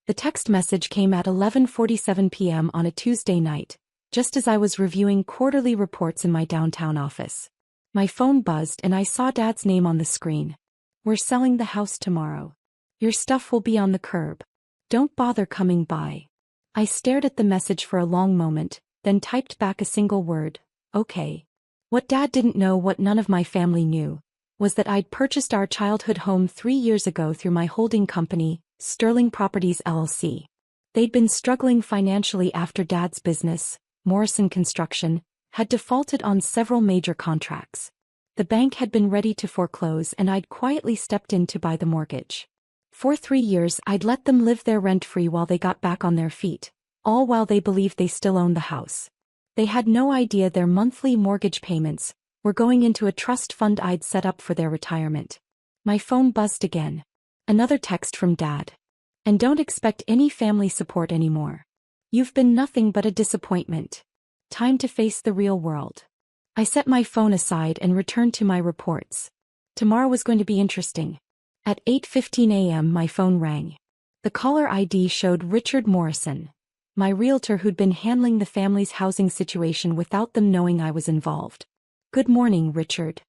The text message came at 11:47 p.m. on a Tuesday night, just as I was reviewing quarterly reports in my downtown office. My phone buzzed and I saw Dad's name on the screen. "We're selling the house tomorrow. Your stuff will be on the curb. Don't bother coming by." I stared at the message for a long moment, then typed back a single word, "Okay." What Dad didn't know, what none of my family knew, was that I'd purchased our childhood home 3 years ago through my holding company, Sterling Properties LLC. They'd been struggling financially after Dad's business, Morrison Construction, had defaulted on several major contracts. The bank had been ready to foreclose and I'd quietly stepped in to buy the mortgage. For 3 years I'd let them live there rent-free while they got back on their feet, all while they believed they still owned the house. They had no idea their monthly mortgage payments were going into a trust fund I'd set up for their retirement. My phone buzzed again. Another text from Dad. "And don't expect any family support anymore. You've been nothing but a disappointment. Time to face the real world." I set my phone aside and returned to my reports. Tomorrow was going to be interesting. At 8:15 a.m. my phone rang. The caller ID showed Richard Morrison, my realtor who'd been handling the family's housing situation without them knowing I was involved. "Good morning, Richard.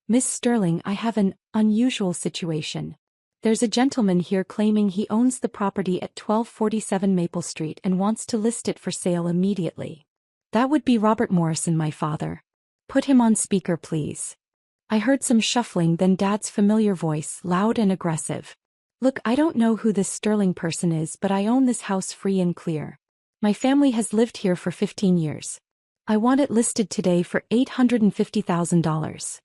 Miss Sterling, I have an unusual situation. There's a gentleman here claiming he owns the property at 1247 Maple Street and wants to list it for sale immediately." "That would be Robert Morrison, my father. Put him on speaker, please." I heard some shuffling, then Dad's familiar voice, loud and aggressive. "Look, I don't know who this Sterling person is, but I own this house free and clear. My family has lived here for 15 years. I want it listed today for $850,000.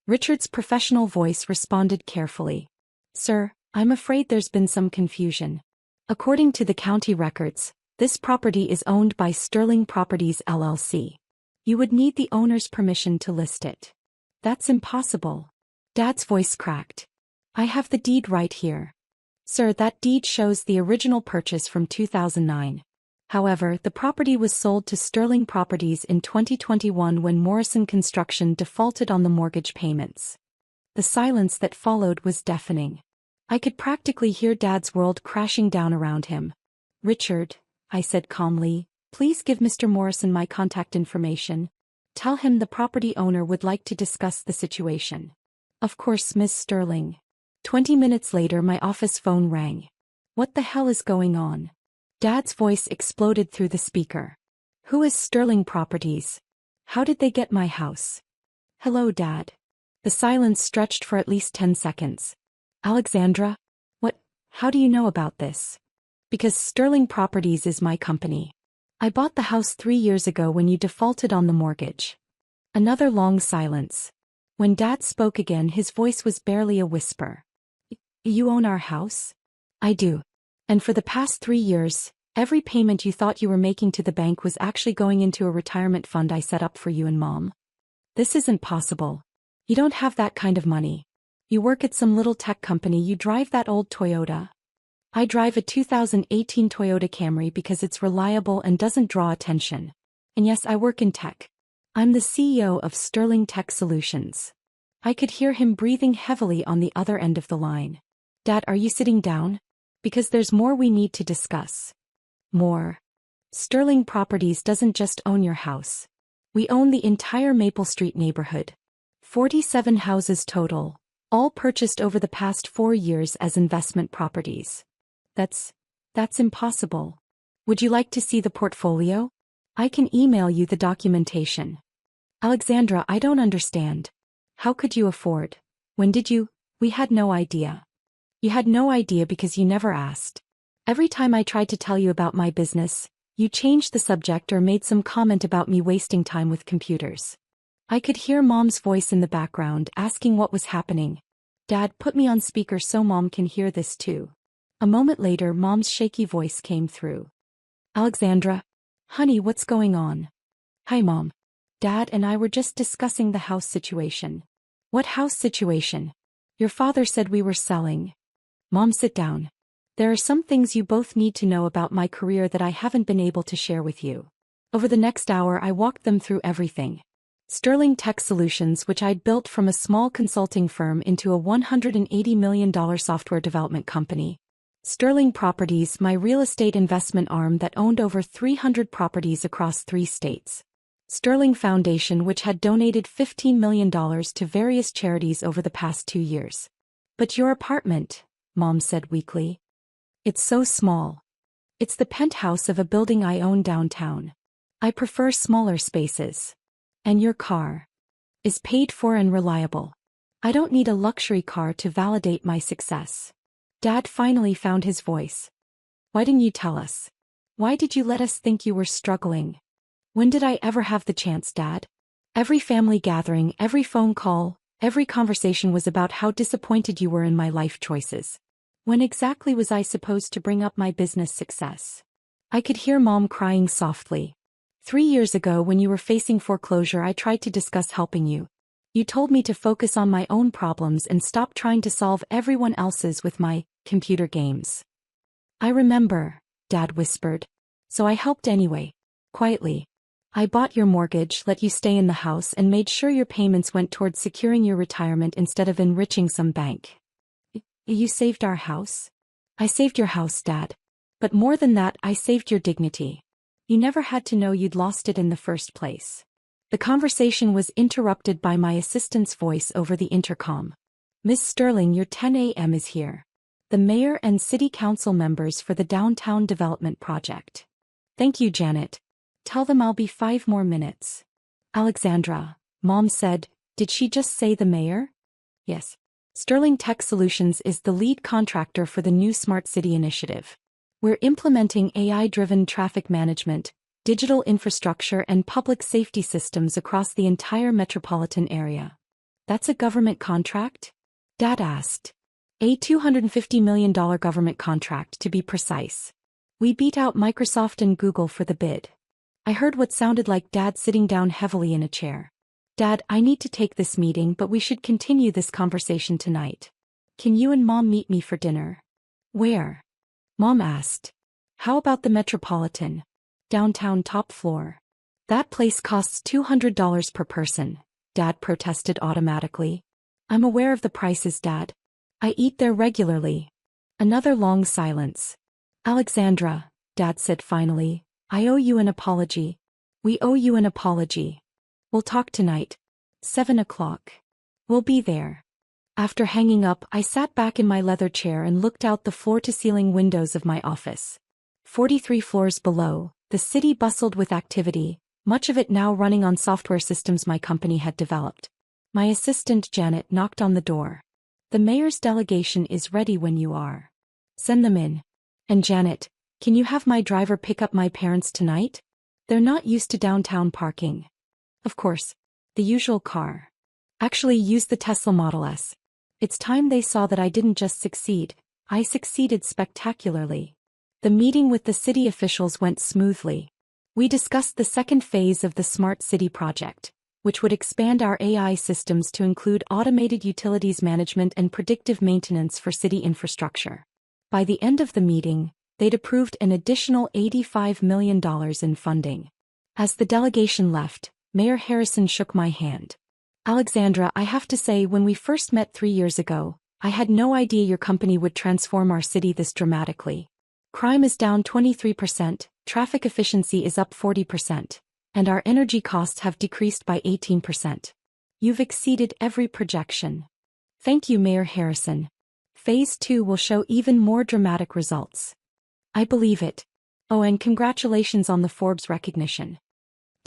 Richard's professional voice responded carefully. "Sir, I'm afraid there's been some confusion. According to the county records, this property is owned by Sterling Properties LLC. You would need the owner's permission to list it." "That's impossible." Dad's voice cracked. "I have the deed right here. Sir, that deed shows the original purchase from 2009. However, the property was sold to Sterling Properties in 2021 when Morrison Construction defaulted on the mortgage payments." The silence that followed was deafening. I could practically hear Dad's world crashing down around him. "Richard," I said calmly, "please give Mr. Morrison my contact information. Tell him the property owner would like to discuss the situation." "Of course, Miss Sterling." 20 minutes later my office phone rang. "What the hell is going on?" Dad's voice exploded through the speaker. "Who is Sterling Properties? How did they get my house?" "Hello, Dad." The silence stretched for at least 10 seconds. "Alexandra? What? How do you know about this?" "Because Sterling Properties is my company. I bought the house 3 years ago when you defaulted on the mortgage." Another long silence. When Dad spoke again his voice was barely a whisper. "You own our house?" "I do. And for the past 3 years, every payment you thought you were making to the bank was actually going into a retirement fund I set up for you and Mom." "This isn't possible. You don't have that kind of money. You work at some little tech company. You drive that old Toyota." "I drive a 2018 Toyota Camry because it's reliable and doesn't draw attention. And yes, I work in tech. I'm the CEO of Sterling Tech Solutions." I could hear him breathing heavily on the other end of the line. "Dad, are you sitting down? Because there's more we need to discuss." "More?" "Sterling Properties doesn't just own your house. We own the entire Maple Street neighborhood. 47 houses total, all purchased over the past 4 years as investment properties." That's impossible. Would you like to see the portfolio? I can email you the documentation." "Alexandra, I don't understand. How could you afford? When did you?" "We had no idea." "You had no idea because you never asked. Every time I tried to tell you about my business, you changed the subject or made some comment about me wasting time with computers." I could hear Mom's voice in the background asking what was happening. "Dad, put me on speaker so Mom can hear this too." A moment later Mom's shaky voice came through. "Alexandra? Honey, what's going on?" "Hi, Mom. Dad and I were just discussing the house situation." "What house situation?" "Your father said we were selling." "Mom, sit down. There are some things you both need to know about my career that I haven't been able to share with you." Over the next hour I walked them through everything. Sterling Tech Solutions, which I'd built from a small consulting firm into a $180 million software development company. Sterling Properties, my real estate investment arm that owned over 300 properties across 3 states. Sterling Foundation, which had donated $15 million to various charities over the past 2 years. But your apartment, Mom said weakly. It's so small. It's the penthouse of a building I own downtown. I prefer smaller spaces. And your car is paid for and reliable. I don't need a luxury car to validate my success. Dad finally found his voice. Why didn't you tell us? Why did you let us think you were struggling? When did I ever have the chance, Dad? Every family gathering, every phone call, every conversation was about how disappointed you were in my life choices. When exactly was I supposed to bring up my business success? I could hear Mom crying softly. 3 years ago, when you were facing foreclosure, I tried to discuss helping you. You told me to focus on my own problems and stop trying to solve everyone else's with my computer games. I remember, Dad whispered. So I helped anyway. Quietly. I bought your mortgage, let you stay in the house, and made sure your payments went towards securing your retirement instead of enriching some bank. You saved our house? I saved your house, Dad. But more than that, I saved your dignity. You never had to know you'd lost it in the first place. The conversation was interrupted by my assistant's voice over the intercom. Miss Sterling, your 10 a.m. is here. The mayor and city council members for the downtown development project. Thank you, Janet. Tell them I'll be 5 more minutes. Alexandra, Mom said, did she just say the mayor? Yes. Sterling Tech Solutions is the lead contractor for the new Smart City initiative. We're implementing AI-driven traffic management, digital infrastructure, and public safety systems across the entire metropolitan area. That's a government contract? Dad asked. A $250 million government contract, to be precise. We beat out Microsoft and Google for the bid. I heard what sounded like Dad sitting down heavily in a chair. Dad, I need to take this meeting, but we should continue this conversation tonight. Can you and Mom meet me for dinner? Where? Mom asked. How about the Metropolitan? Downtown, top floor. That place costs $200 per person, Dad protested automatically. I'm aware of the prices, Dad. I eat there regularly. Another long silence. Alexandra, Dad said finally, I owe you an apology. We owe you an apology. We'll talk tonight. 7 o'clock. We'll be there. After hanging up, I sat back in my leather chair and looked out the floor-to-ceiling windows of my office. 43 floors below, the city bustled with activity, much of it now running on software systems my company had developed. My assistant Janet knocked on the door. The mayor's delegation is ready when you are. Send them in. And Janet, can you have my driver pick up my parents tonight? They're not used to downtown parking. Of course. The usual car. Actually, use the Tesla Model S. It's time they saw that I didn't just succeed, I succeeded spectacularly. The meeting with the city officials went smoothly. We discussed the second phase of the Smart City project, which would expand our AI systems to include automated utilities management and predictive maintenance for city infrastructure. By the end of the meeting, they'd approved an additional $85 million in funding. As the delegation left, Mayor Harrison shook my hand. Alexandra, I have to say, when we first met 3 years ago, I had no idea your company would transform our city this dramatically. Crime is down 23%, traffic efficiency is up 40%, and our energy costs have decreased by 18%. You've exceeded every projection. Thank you, Mayor Harrison. Phase 2 will show even more dramatic results. I believe it. Oh, and congratulations on the Forbes recognition.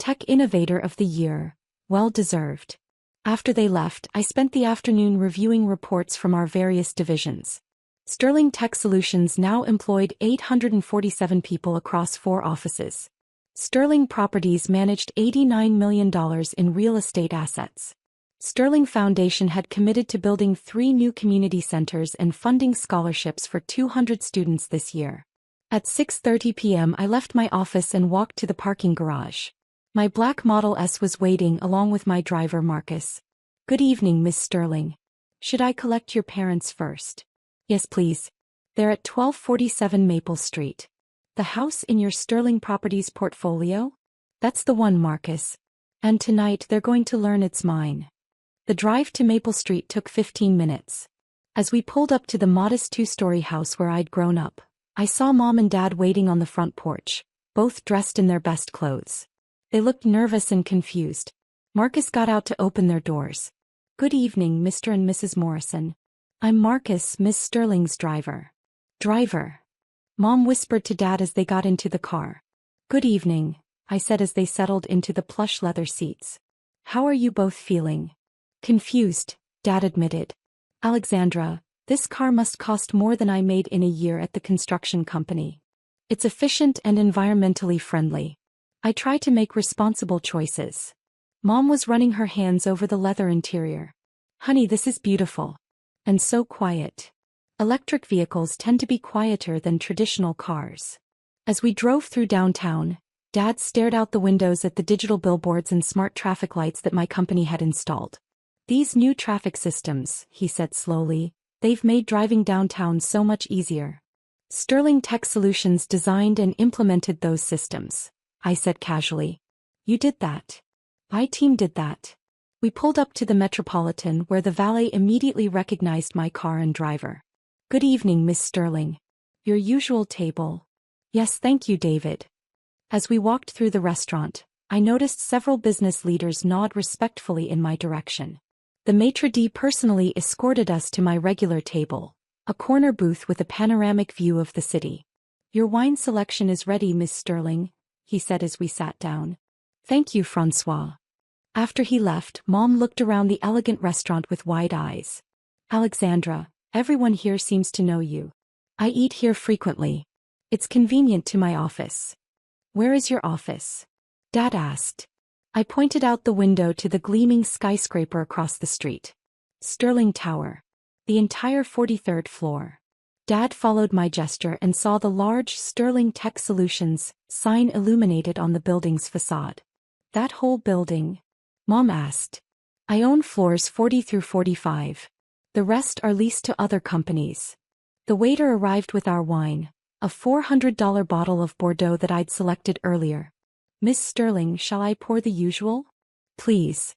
Tech Innovator of the Year, well deserved. After they left, I spent the afternoon reviewing reports from our various divisions. Sterling Tech Solutions now employed 847 people across 4 offices. Sterling Properties managed $89 million in real estate assets. Sterling Foundation had committed to building 3 new community centers and funding scholarships for 200 students this year. At 6:30 p.m. I left my office and walked to the parking garage. My black Model S was waiting along with my driver Marcus. Good evening, Miss Sterling. Should I collect your parents first? Yes, please. They're at 1247 Maple Street. The house in your Sterling Properties portfolio? That's the one, Marcus. And tonight they're going to learn it's mine. The drive to Maple Street took 15 minutes. As we pulled up to the modest two-story house where I'd grown up, I saw Mom and Dad waiting on the front porch, both dressed in their best clothes. They looked nervous and confused. Marcus got out to open their doors. "Good evening, Mr. and Mrs. Morrison. I'm Marcus, Miss Sterling's driver." "Driver?" Mom whispered to Dad as they got into the car. "Good evening," I said as they settled into the plush leather seats. "How are you both feeling?" "Confused," Dad admitted. "Alexandra, this car must cost more than I made in a year at the construction company. It's efficient and environmentally friendly. I try to make responsible choices." Mom was running her hands over the leather interior. "Honey, this is beautiful. And so quiet. Electric vehicles tend to be quieter than traditional cars." As we drove through downtown, Dad stared out the windows at the digital billboards and smart traffic lights that my company had installed. "These new traffic systems," he said slowly, "they've made driving downtown so much easier." "Sterling Tech Solutions designed and implemented those systems," I said casually. "You did that?" "My team did that." We pulled up to the Metropolitan where the valet immediately recognized my car and driver. "Good evening, Miss Sterling. Your usual table." "Yes, thank you, David." As we walked through the restaurant, I noticed several business leaders nod respectfully in my direction. The maitre d' personally escorted us to my regular table, a corner booth with a panoramic view of the city. "Your wine selection is ready, Miss Sterling," he said as we sat down. "Thank you, Francois." After he left, Mom looked around the elegant restaurant with wide eyes. "Alexandra, everyone here seems to know you. I eat here frequently. It's convenient to my office." "Where is your office?" Dad asked. I pointed out the window to the gleaming skyscraper across the street. "Sterling Tower. The entire 43rd floor." Dad followed my gesture and saw the large Sterling Tech Solutions sign illuminated on the building's facade. "That whole building?" Mom asked. "I own floors 40 through 45. The rest are leased to other companies." The waiter arrived with our wine, a $400 bottle of Bordeaux that I'd selected earlier. "Miss Sterling, shall I pour the usual?" "Please."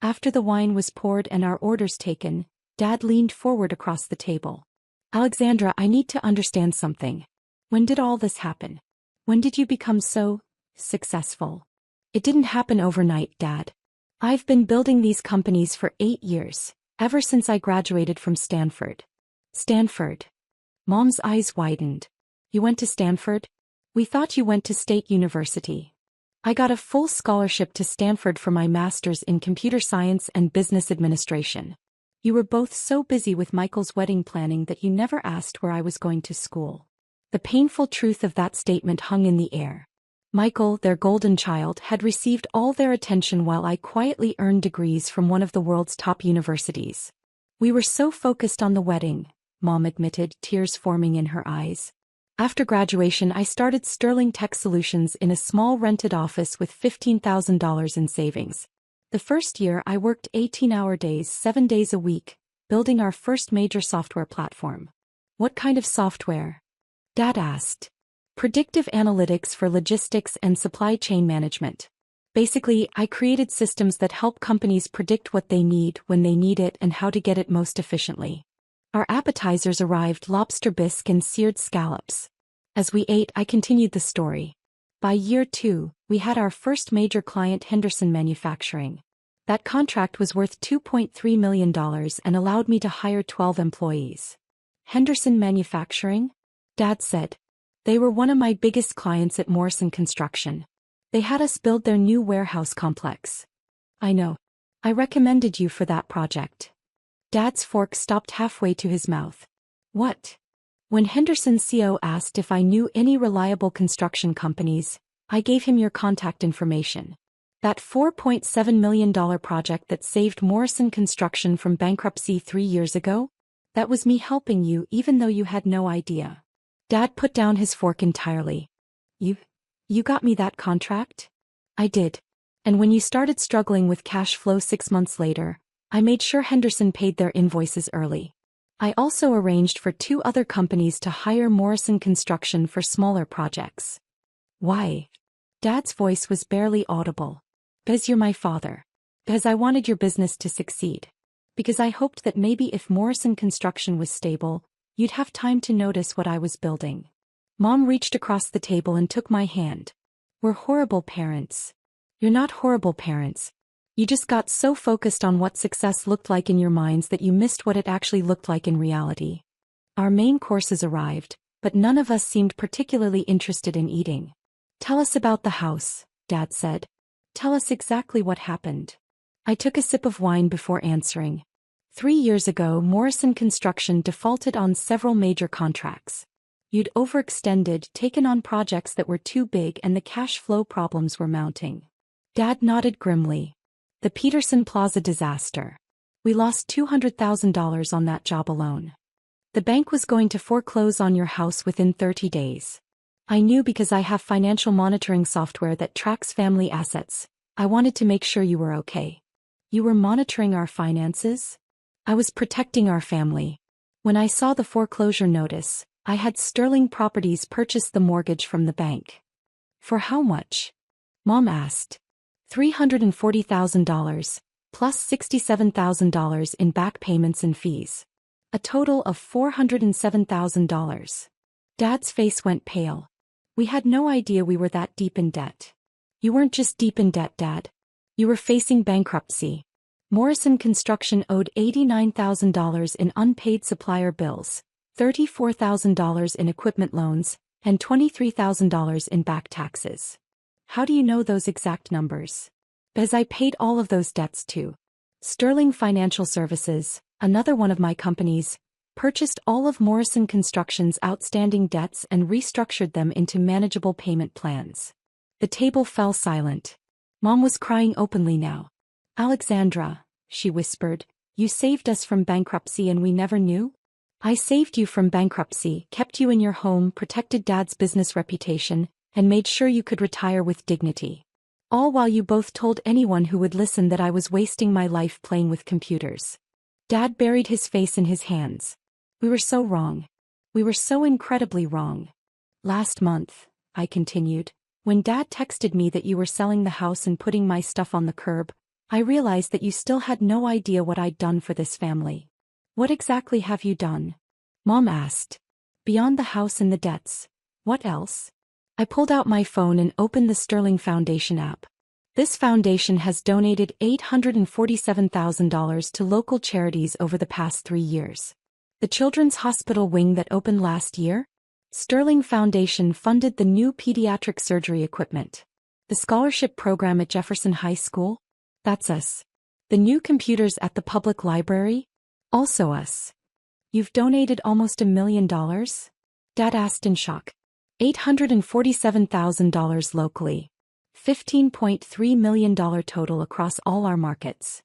After the wine was poured and our orders taken, Dad leaned forward across the table. "Alexandra, I need to understand something. When did all this happen? When did you become so successful?" "It didn't happen overnight, Dad. I've been building these companies for 8 years, ever since I graduated from Stanford." "Stanford?" Mom's eyes widened. "You went to Stanford? We thought you went to State University." "I got a full scholarship to Stanford for my master's in computer science and business administration." "You were both so busy with Michael's wedding planning that you never asked where I was going to school." The painful truth of that statement hung in the air. Michael, their golden child, had received all their attention while I quietly earned degrees from one of the world's top universities. "We were so focused on the wedding," Mom admitted, tears forming in her eyes. "After graduation, I started Sterling Tech Solutions in a small rented office with $15,000 in savings. The first year I worked 18-hour days, 7 days a week, building our first major software platform." "What kind of software?" Dad asked. "Predictive analytics for logistics and supply chain management. Basically, I created systems that help companies predict what they need when they need it and how to get it most efficiently." Our appetizers arrived: lobster bisque and seared scallops. As we ate, I continued the story. "By year 2, we had our first major client, Henderson Manufacturing. That contract was worth $2.3 million and allowed me to hire 12 employees." "Henderson Manufacturing?" Dad said. "They were one of my biggest clients at Morrison Construction. They had us build their new warehouse complex." "I know. I recommended you for that project." Dad's fork stopped halfway to his mouth. "What?" "When Henderson's CEO asked if I knew any reliable construction companies, I gave him your contact information. That $4.7 million project that saved Morrison Construction from bankruptcy 3 years ago? That was me helping you even though you had no idea." Dad put down his fork entirely. You got me that contract?" "I did. And when you started struggling with cash flow 6 months later, I made sure Henderson paid their invoices early. I also arranged for 2 other companies to hire Morrison Construction for smaller projects." "Why?" Dad's voice was barely audible. "Because you're my father. Because I wanted your business to succeed. Because I hoped that maybe if Morrison Construction was stable, you'd have time to notice what I was building. Mom reached across the table and took my hand. We're horrible parents. You're not horrible parents. You just got so focused on what success looked like in your minds that you missed what it actually looked like in reality. Our main courses arrived, but none of us seemed particularly interested in eating. Tell us about the house, Dad said. Tell us exactly what happened. I took a sip of wine before answering. 3 years ago, Morrison Construction defaulted on several major contracts. You'd overextended, taken on projects that were too big, and the cash flow problems were mounting. Dad nodded grimly. The Peterson Plaza disaster. We lost $200,000 on that job alone. The bank was going to foreclose on your house within 30 days. I knew because I have financial monitoring software that tracks family assets. I wanted to make sure you were okay. You were monitoring our finances? I was protecting our family. When I saw the foreclosure notice, I had Sterling Properties purchase the mortgage from the bank. For how much? Mom asked. $340,000, plus $67,000 in back payments and fees. A total of $407,000. Dad's face went pale. We had no idea we were that deep in debt. You weren't just deep in debt, Dad. You were facing bankruptcy. Morrison Construction owed $89,000 in unpaid supplier bills, $34,000 in equipment loans, and $23,000 in back taxes. How do you know those exact numbers? Because I paid all of those debts too. Sterling Financial Services, another one of my companies, purchased all of Morrison Construction's outstanding debts and restructured them into manageable payment plans. The table fell silent. Mom was crying openly now. Alexandra, she whispered, you saved us from bankruptcy and we never knew? I saved you from bankruptcy, kept you in your home, protected Dad's business reputation, and made sure you could retire with dignity. All while you both told anyone who would listen that I was wasting my life playing with computers. Dad buried his face in his hands. We were so wrong. We were so incredibly wrong. Last month, I continued, when Dad texted me that you were selling the house and putting my stuff on the curb, I realized that you still had no idea what I'd done for this family. What exactly have you done? Mom asked. Beyond the house and the debts, what else? I pulled out my phone and opened the Sterling Foundation app. This foundation has donated $847,000 to local charities over the past 3 years. The Children's Hospital wing that opened last year? Sterling Foundation funded the new pediatric surgery equipment. The scholarship program at Jefferson High School? That's us. The new computers at the public library? Also us. You've donated almost $1 million? Dad asked in shock. $847,000 locally. $15.3 million total across all our markets.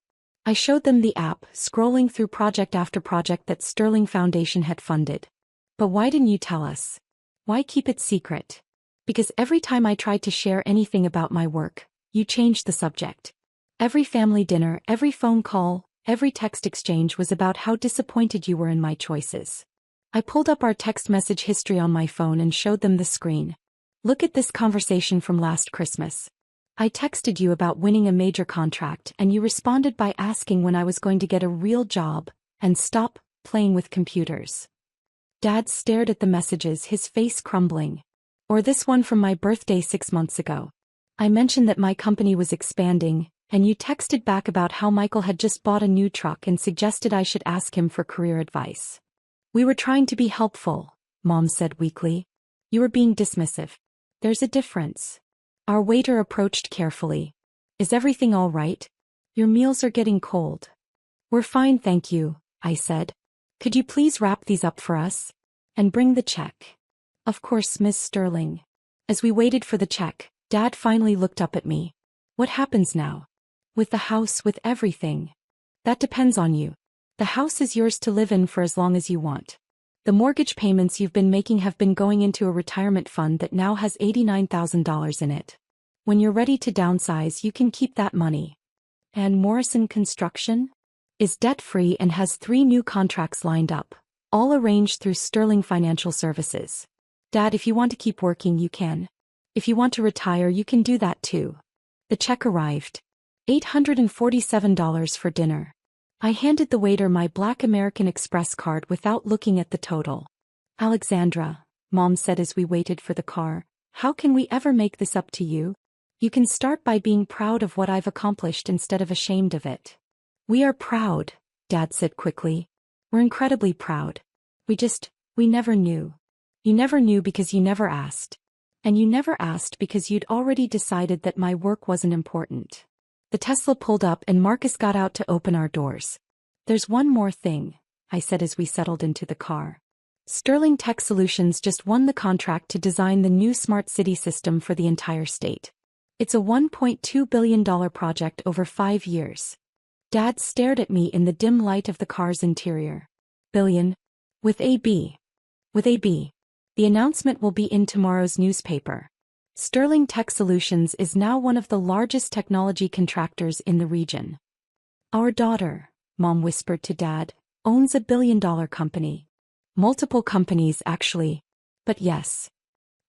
I showed them the app, scrolling through project after project that Sterling Foundation had funded. But why didn't you tell us? Why keep it secret? Because every time I tried to share anything about my work, you changed the subject. Every family dinner, every phone call, every text exchange was about how disappointed you were in my choices. I pulled up our text message history on my phone and showed them the screen. Look at this conversation from last Christmas. I texted you about winning a major contract and you responded by asking when I was going to get a real job and stop playing with computers. Dad stared at the messages, his face crumbling. Or this one from my birthday 6 months ago. I mentioned that my company was expanding, and you texted back about how Michael had just bought a new truck and suggested I should ask him for career advice. We were trying to be helpful, Mom said weakly. You were being dismissive. There's a difference. Our waiter approached carefully. Is everything all right? Your meals are getting cold. We're fine, thank you, I said. Could you please wrap these up for us? And bring the check. Of course, Miss Sterling. As we waited for the check, Dad finally looked up at me. What happens now? With the house, with everything? That depends on you. The house is yours to live in for as long as you want. The mortgage payments you've been making have been going into a retirement fund that now has $89,000 in it. When you're ready to downsize, you can keep that money. And Morrison Construction is debt-free and has 3 new contracts lined up, all arranged through Sterling Financial Services. Dad, if you want to keep working, you can. If you want to retire, you can do that too. The check arrived. $847 for dinner. I handed the waiter my Black American Express card without looking at the total. Alexandra, Mom said as we waited for the car, how can we ever make this up to you? You can start by being proud of what I've accomplished instead of ashamed of it. We are proud, Dad said quickly. We're incredibly proud. We never knew. You never knew because you never asked. And you never asked because you'd already decided that my work wasn't important. The Tesla pulled up and Marcus got out to open our doors. There's one more thing, I said as we settled into the car. Sterling Tech Solutions just won the contract to design the new smart city system for the entire state. It's a $1.2 billion project over 5 years. Dad stared at me in the dim light of the car's interior. Billion? With a B. With a B. The announcement will be in tomorrow's newspaper. Sterling Tech Solutions is now one of the largest technology contractors in the region. Our daughter, Mom whispered to Dad, owns a billion-dollar company. Multiple companies, actually. But yes.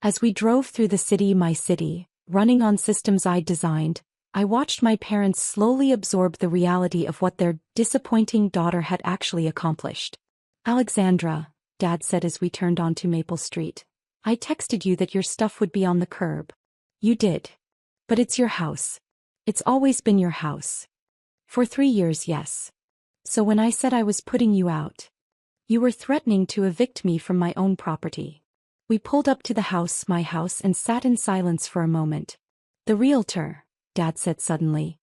As we drove through the city, my city, running on systems I'd designed, I watched my parents slowly absorb the reality of what their disappointing daughter had actually accomplished. Alexandra, Dad said as we turned onto Maple Street, I texted you that your stuff would be on the curb. You did. But it's your house. It's always been your house. For 3 years, yes. So when I said I was putting you out, you were threatening to evict me from my own property. We pulled up to the house, my house, and sat in silence for a moment. The realtor, Dad said suddenly.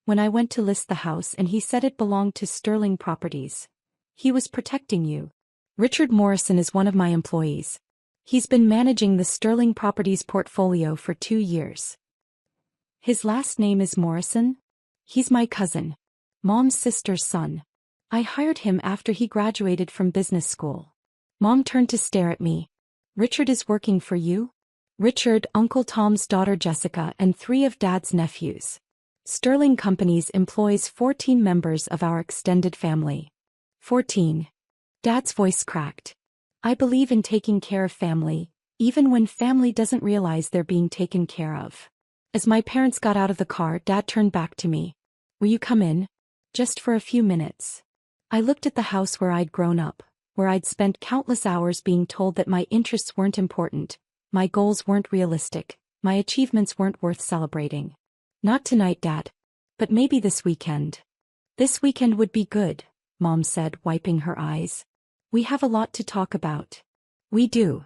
When I went to list the house and he said it belonged to Sterling Properties. He was protecting you. Richard Morrison is one of my employees. He's been managing the Sterling Properties portfolio for 2 years. His last name is Morrison? He's my cousin. Mom's sister's son. I hired him after he graduated from business school. Mom turned to stare at me. Richard is working for you? Richard, Uncle Tom's daughter Jessica, and 3 of Dad's nephews. Sterling Companies employs 14 members of our extended family. 14. Dad's voice cracked. I believe in taking care of family, even when family doesn't realize they're being taken care of. As my parents got out of the car, Dad turned back to me. Will you come in? Just for a few minutes. I looked at the house where I'd grown up, where I'd spent countless hours being told that my interests weren't important, my goals weren't realistic, my achievements weren't worth celebrating. Not tonight, Dad. But maybe this weekend. This weekend would be good, Mom said, wiping her eyes. We have a lot to talk about. We do.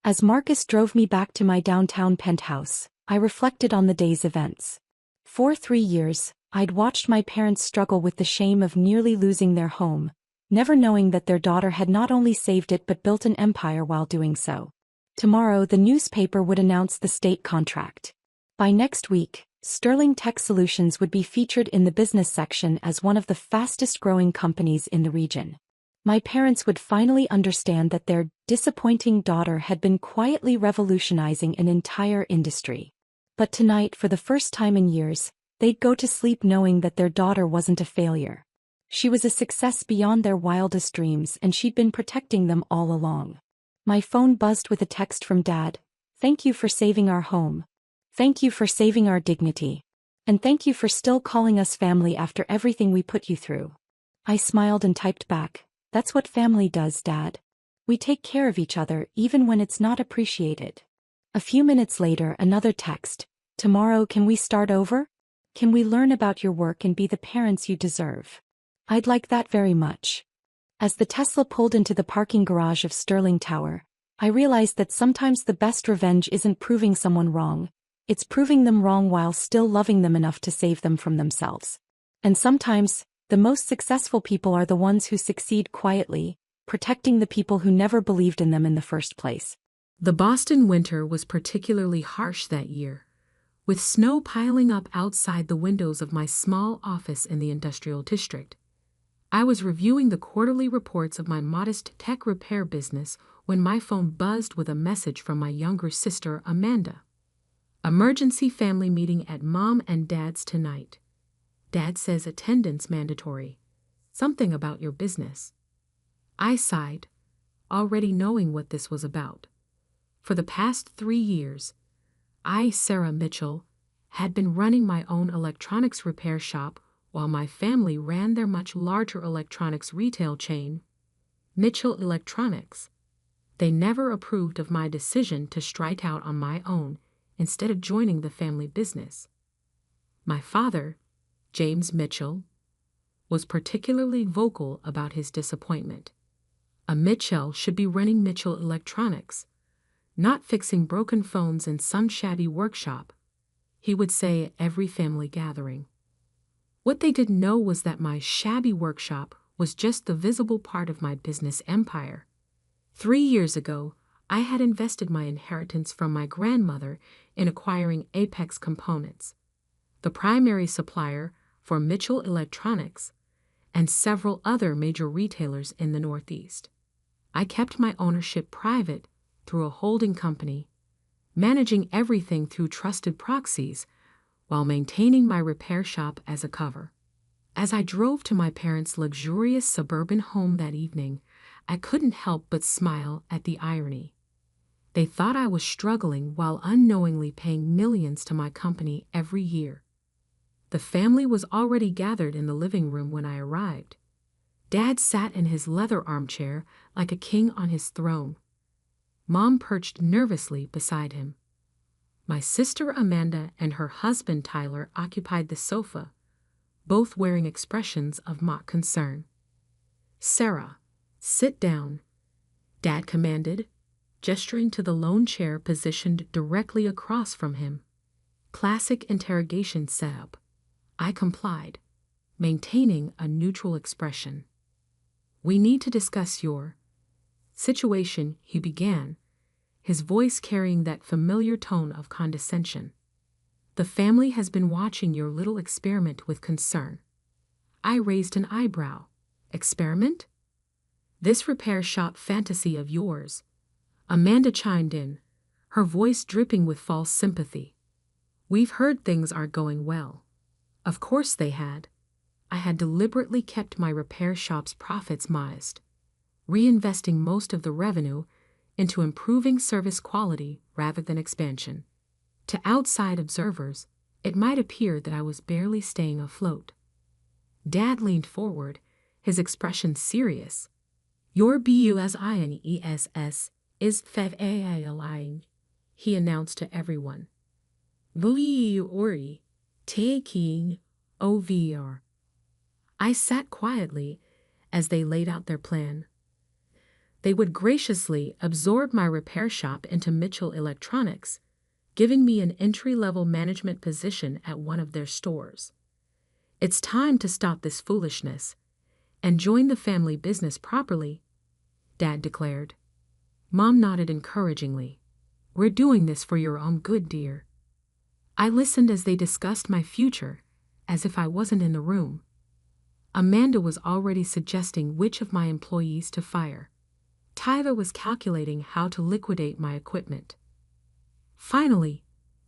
As Marcus drove me back to my downtown penthouse, I reflected on the day's events. For 3 years, I'd watched my parents struggle with the shame of nearly losing their home, never knowing that their daughter had not only saved it but built an empire while doing so. Tomorrow the newspaper would announce the state contract. By next week, Sterling Tech Solutions would be featured in the business section as one of the fastest-growing companies in the region. My parents would finally understand that their disappointing daughter had been quietly revolutionizing an entire industry. But tonight, for the first time in years, they'd go to sleep knowing that their daughter wasn't a failure. She was a success beyond their wildest dreams, and she'd been protecting them all along. My phone buzzed with a text from Dad. Thank you for saving our home. Thank you for saving our dignity. And thank you for still calling us family after everything we put you through. I smiled and typed back, that's what family does, Dad. We take care of each other even when it's not appreciated. A few minutes later, another text. Tomorrow, can we start over? Can we learn about your work and be the parents you deserve? I'd like that very much. As the Tesla pulled into the parking garage of Sterling Tower, I realized that sometimes the best revenge isn't proving someone wrong, it's proving them wrong while still loving them enough to save them from themselves. And sometimes, the most successful people are the ones who succeed quietly, protecting the people who never believed in them in the first place. The Boston winter was particularly harsh that year, with snow piling up outside the windows of my small office in the industrial district. I was reviewing the quarterly reports of my modest tech repair business when my phone buzzed with a message from my younger sister, Amanda. Emergency family meeting at Mom and Dad's tonight. Dad says attendance mandatory. Something about your business. I sighed, already knowing what this was about. For the past 3 years, I, Sarah Mitchell, had been running my own electronics repair shop while my family ran their much larger electronics retail chain, Mitchell Electronics. They never approved of my decision to strike out on my own instead of joining the family business. My father, James Mitchell, was particularly vocal about his disappointment. A Mitchell should be running Mitchell Electronics, not fixing broken phones in some shabby workshop, he would say at every family gathering. What they didn't know was that my shabby workshop was just the visible part of my business empire. 3 years ago, I had invested my inheritance from my grandmother in acquiring Apex Components, the primary supplier for Mitchell Electronics and several other major retailers in the Northeast. I kept my ownership private through a holding company, managing everything through trusted proxies while maintaining my repair shop as a cover. As I drove to my parents' luxurious suburban home that evening, I couldn't help but smile at the irony. They thought I was struggling while unknowingly paying millions to my company every year. The family was already gathered in the living room when I arrived. Dad sat in his leather armchair like a king on his throne. Mom perched nervously beside him. My sister Amanda and her husband Tyler occupied the sofa, both wearing expressions of mock concern. "Sarah, sit down," Dad commanded, gesturing to the lone chair positioned directly across from him. Classic interrogation setup. I complied, maintaining a neutral expression. "We need to discuss your situation," he began, his voice carrying that familiar tone of condescension. "The family has been watching your little experiment with concern." I raised an eyebrow. "Experiment?" "This repair shop fantasy of yours," Amanda chimed in, her voice dripping with false sympathy. "We've heard things aren't going well." Of course they had. I had deliberately kept my repair shop's profits modest, reinvesting most of the revenue into improving service quality rather than expansion. To outside observers, it might appear that I was barely staying afloat. Dad leaned forward, his expression serious. "Your business is failing," he announced to everyone. "We are taking over." I sat quietly as they laid out their plan. They would graciously absorb my repair shop into Mitchell Electronics, giving me an entry-level management position at one of their stores. "It's time to stop this foolishness and join the family business properly," Dad declared. Mom nodded encouragingly. "We're doing this for your own good, dear." I listened as they discussed my future, as if I wasn't in the room. Amanda was already suggesting which of my employees to fire. Tyler was calculating how to liquidate my equipment. Finally,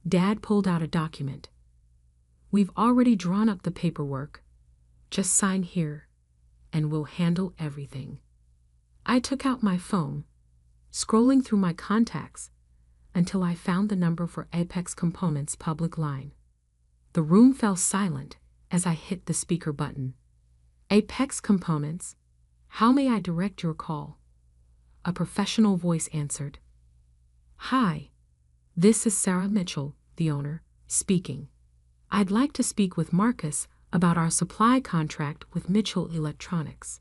Dad pulled out a document. "We've already drawn up the paperwork. Just sign here, and we'll handle everything." I took out my phone, scrolling through my contacts until I found the number for Apex Components' public line. The room fell silent as I hit the speaker button. "Apex Components, how may I direct your call?" A professional voice answered. "Hi, this is Sarah Mitchell, the owner, speaking. I'd like to speak with Marcus about our supply contract with Mitchell Electronics."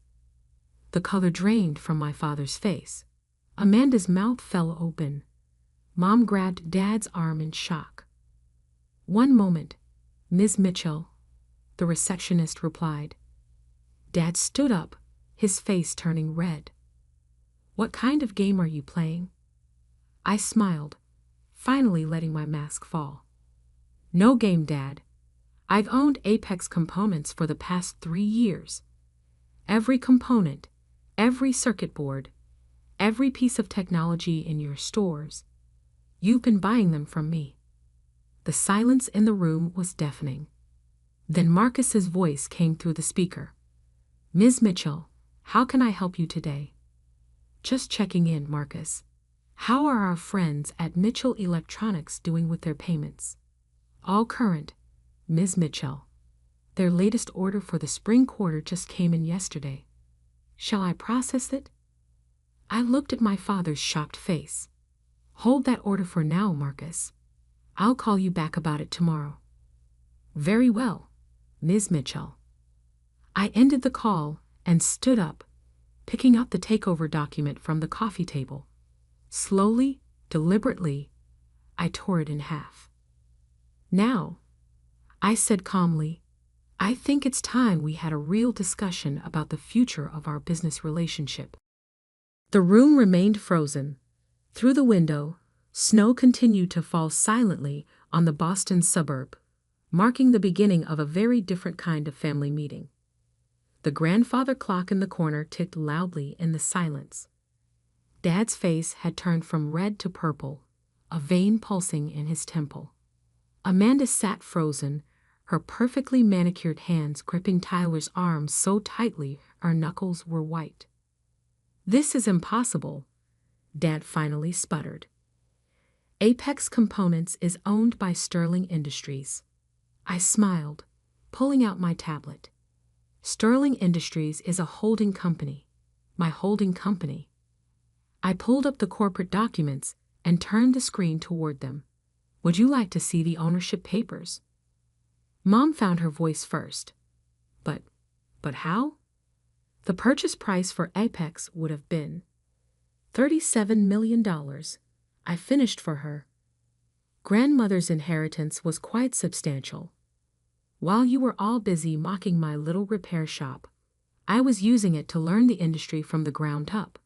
The color drained from my father's face. Amanda's mouth fell open. Mom grabbed Dad's arm in shock. "One moment, Ms. Mitchell," the receptionist replied. Dad stood up, his face turning red. "What kind of game are you playing?" I smiled, finally letting my mask fall. "No game, Dad. I've owned Apex Components for the past 3 years. Every component, every circuit board, every piece of technology in your stores, you've been buying them from me." The silence in the room was deafening. Then Marcus's voice came through the speaker. "Ms. Mitchell, how can I help you today?" "Just checking in, Marcus. How are our friends at Mitchell Electronics doing with their payments?" "All current, Ms. Mitchell. Their latest order for the spring quarter just came in yesterday. Shall I process it? I looked at my father's shocked face. Hold that order for now, Marcus. I'll call you back about it tomorrow. Very well, Ms. Mitchell. I ended the call and stood up, picking up the takeover document from the coffee table. Slowly, deliberately, I tore it in half. Now, I said calmly, I think it's time we had a real discussion about the future of our business relationship. The room remained frozen. Through the window, snow continued to fall silently on the Boston suburb, marking the beginning of a very different kind of family meeting. The grandfather clock in the corner ticked loudly in the silence. Dad's face had turned from red to purple, a vein pulsing in his temple. Amanda sat frozen, her perfectly manicured hands gripping Tyler's arms so tightly her knuckles were white. This is impossible, Dad finally sputtered. Apex Components is owned by Sterling Industries. I smiled, pulling out my tablet. Sterling Industries is a holding company, my holding company. I pulled up the corporate documents and turned the screen toward them. Would you like to see the ownership papers? Mom found her voice first. But how? The purchase price for Apex would have been $37 million. I finished for her. Grandmother's inheritance was quite substantial. While you were all busy mocking my little repair shop, I was using it to learn the industry from the ground up.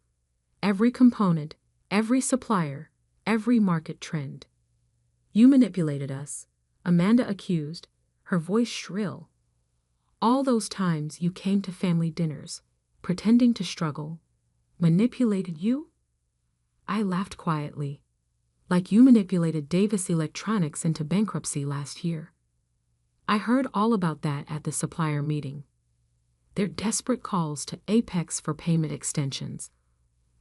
Every component, every supplier, every market trend. You manipulated us, Amanda accused, her voice shrill. All those times you came to family dinners, pretending to struggle, manipulated you? I laughed quietly. Like you manipulated Davis Electronics into bankruptcy last year. I heard all about that at the supplier meeting. Their desperate calls to Apex for payment extensions.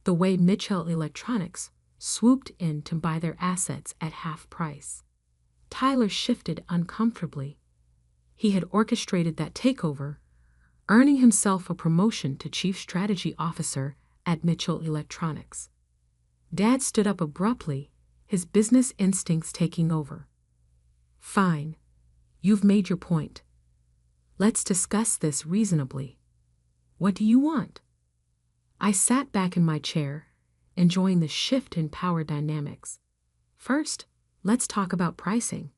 The way Mitchell Electronics swooped in to buy their assets at half price. Tyler shifted uncomfortably. He had orchestrated that takeover, earning himself a promotion to Chief Strategy Officer at Mitchell Electronics. Dad stood up abruptly, his business instincts taking over. Fine. You've made your point. Let's discuss this reasonably. What do you want? I sat back in my chair, enjoying the shift in power dynamics. First, let's talk about pricing.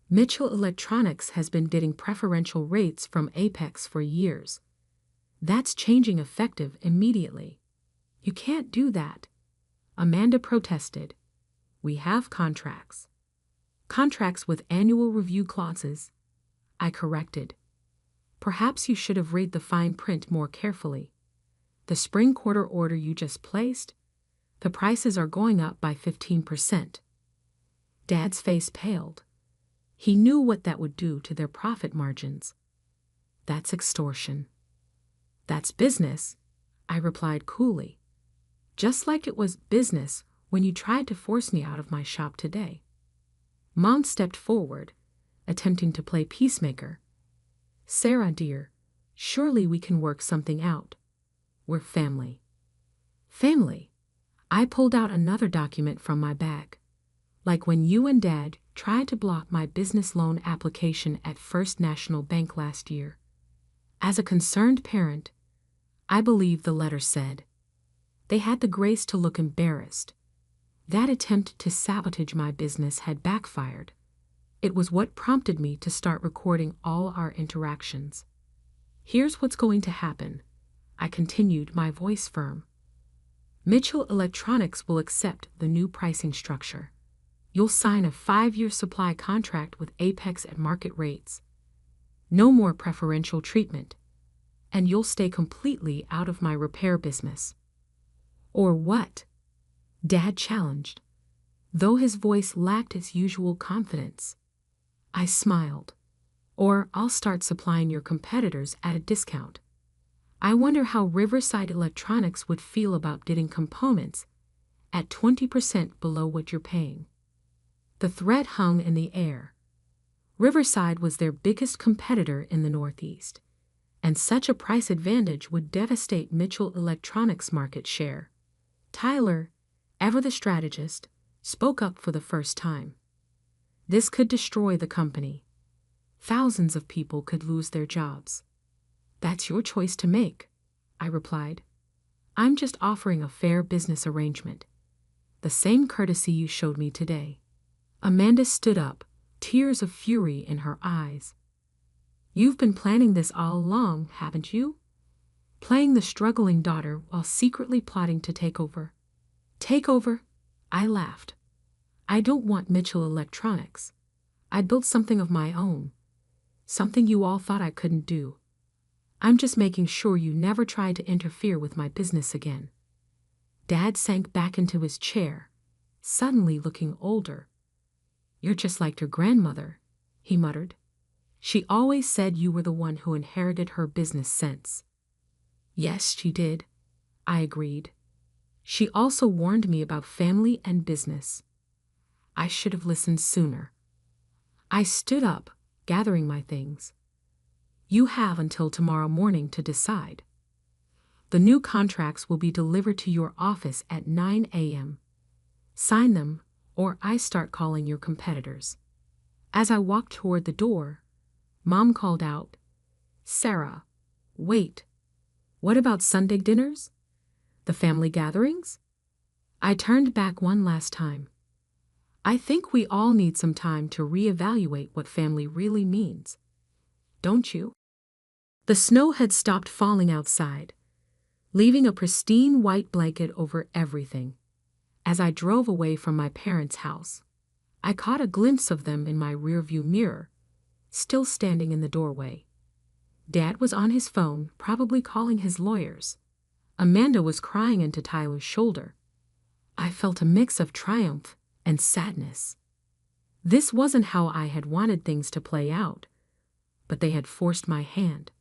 Mitchell Electronics has been getting preferential rates from Apex for years. That's changing effective immediately. You can't do that. Amanda protested. We have contracts. Contracts with annual review clauses. I corrected. Perhaps you should have read the fine print more carefully. The spring quarter order you just placed, the prices are going up by 15%. Dad's face paled. He knew what that would do to their profit margins. That's extortion. That's business, I replied coolly. Just like it was business when you tried to force me out of my shop today. Mom stepped forward, attempting to play peacemaker. Sarah, dear, surely we can work something out. We're family. Family? I pulled out another document from my bag. Like when you and Dad tried to block my business loan application at First National Bank last year. As a concerned parent, I believe the letter said. They had the grace to look embarrassed. That attempt to sabotage my business had backfired. It was what prompted me to start recording all our interactions. Here's what's going to happen, I continued, my voice firm. Mitchell Electronics will accept the new pricing structure. You'll sign a 5-year supply contract with Apex at market rates. No more preferential treatment. And you'll stay completely out of my repair business. Or what? Dad challenged, though his voice lacked its usual confidence. I smiled. Or I'll start supplying your competitors at a discount. I wonder how Riverside Electronics would feel about getting components at 20% below what you're paying. The threat hung in the air. Riverside was their biggest competitor in the Northeast, and such a price advantage would devastate Mitchell Electronics' market share. Tyler, ever the strategist, spoke up for the first time. This could destroy the company. Thousands of people could lose their jobs. That's your choice to make, I replied. I'm just offering a fair business arrangement. The same courtesy you showed me today. Amanda stood up, tears of fury in her eyes. You've been planning this all along, haven't you? Playing the struggling daughter while secretly plotting to take over. Take over? I laughed. I don't want Mitchell Electronics. I built something of my own. Something you all thought I couldn't do. I'm just making sure you never try to interfere with my business again. Dad sank back into his chair, suddenly looking older. You're just like your grandmother, he muttered. She always said you were the one who inherited her business sense. Yes, she did, I agreed. She also warned me about family and business. I should have listened sooner. I stood up, gathering my things. You have until tomorrow morning to decide. The new contracts will be delivered to your office at 9 a.m. Sign them, or I start calling your competitors. As I walked toward the door, Mom called out, Sarah, wait. What about Sunday dinners? The family gatherings? I turned back one last time. I think we all need some time to reevaluate what family really means. Don't you? The snow had stopped falling outside, leaving a pristine white blanket over everything. As I drove away from my parents' house, I caught a glimpse of them in my rearview mirror, still standing in the doorway. Dad was on his phone, probably calling his lawyers. Amanda was crying into Tyler's shoulder. I felt a mix of triumph and sadness. This wasn't how I had wanted things to play out, but they had forced my hand.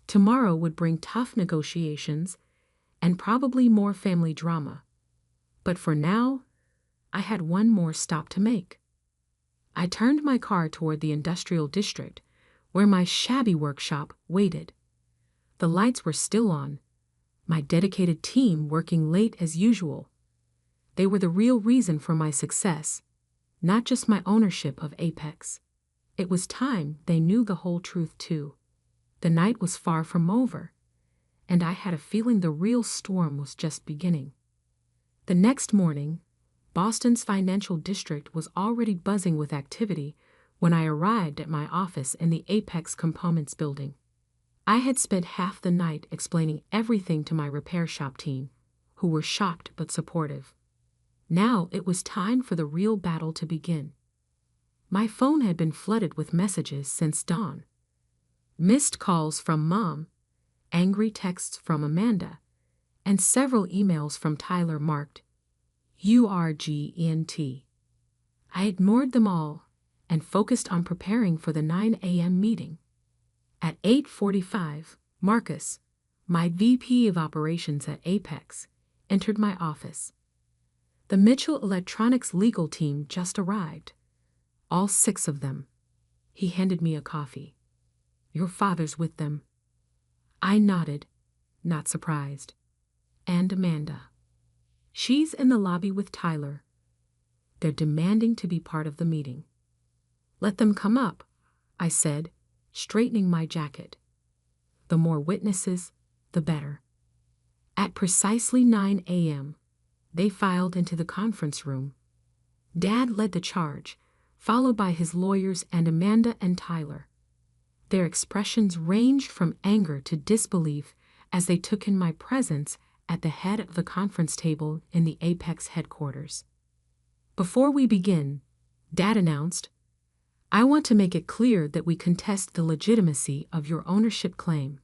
Tomorrow would bring tough negotiations and probably more family drama. But for now, I had one more stop to make. I turned my car toward the industrial district, where my shabby workshop waited. The lights were still on, my dedicated team working late as usual. They were the real reason for my success, not just my ownership of Apex. It was time they knew the whole truth too. The night was far from over, and I had a feeling the real storm was just beginning. The next morning, Boston's financial district was already buzzing with activity when I arrived at my office in the Apex Components building. I had spent half the night explaining everything to my repair shop team, who were shocked but supportive. Now it was time for the real battle to begin. My phone had been flooded with messages since dawn. Missed calls from Mom, angry texts from Amanda, and several emails from Tyler marked URGENT. I ignored them all and focused on preparing for the 9 a.m. meeting. At 8:45, Marcus, my VP of Operations at Apex, entered my office. The Mitchell Electronics legal team just arrived. All 6 of them. He handed me a coffee. Your father's with them. I nodded, not surprised. And Amanda. She's in the lobby with Tyler. They're demanding to be part of the meeting. Let them come up, I said, straightening my jacket. The more witnesses, the better. At precisely 9 a.m., they filed into the conference room. Dad led the charge, followed by his lawyers and Amanda and Tyler. Their expressions ranged from anger to disbelief as they took in my presence at the head of the conference table in the Apex headquarters. Before we begin, Dad announced, I want to make it clear that we contest the legitimacy of your ownership claim.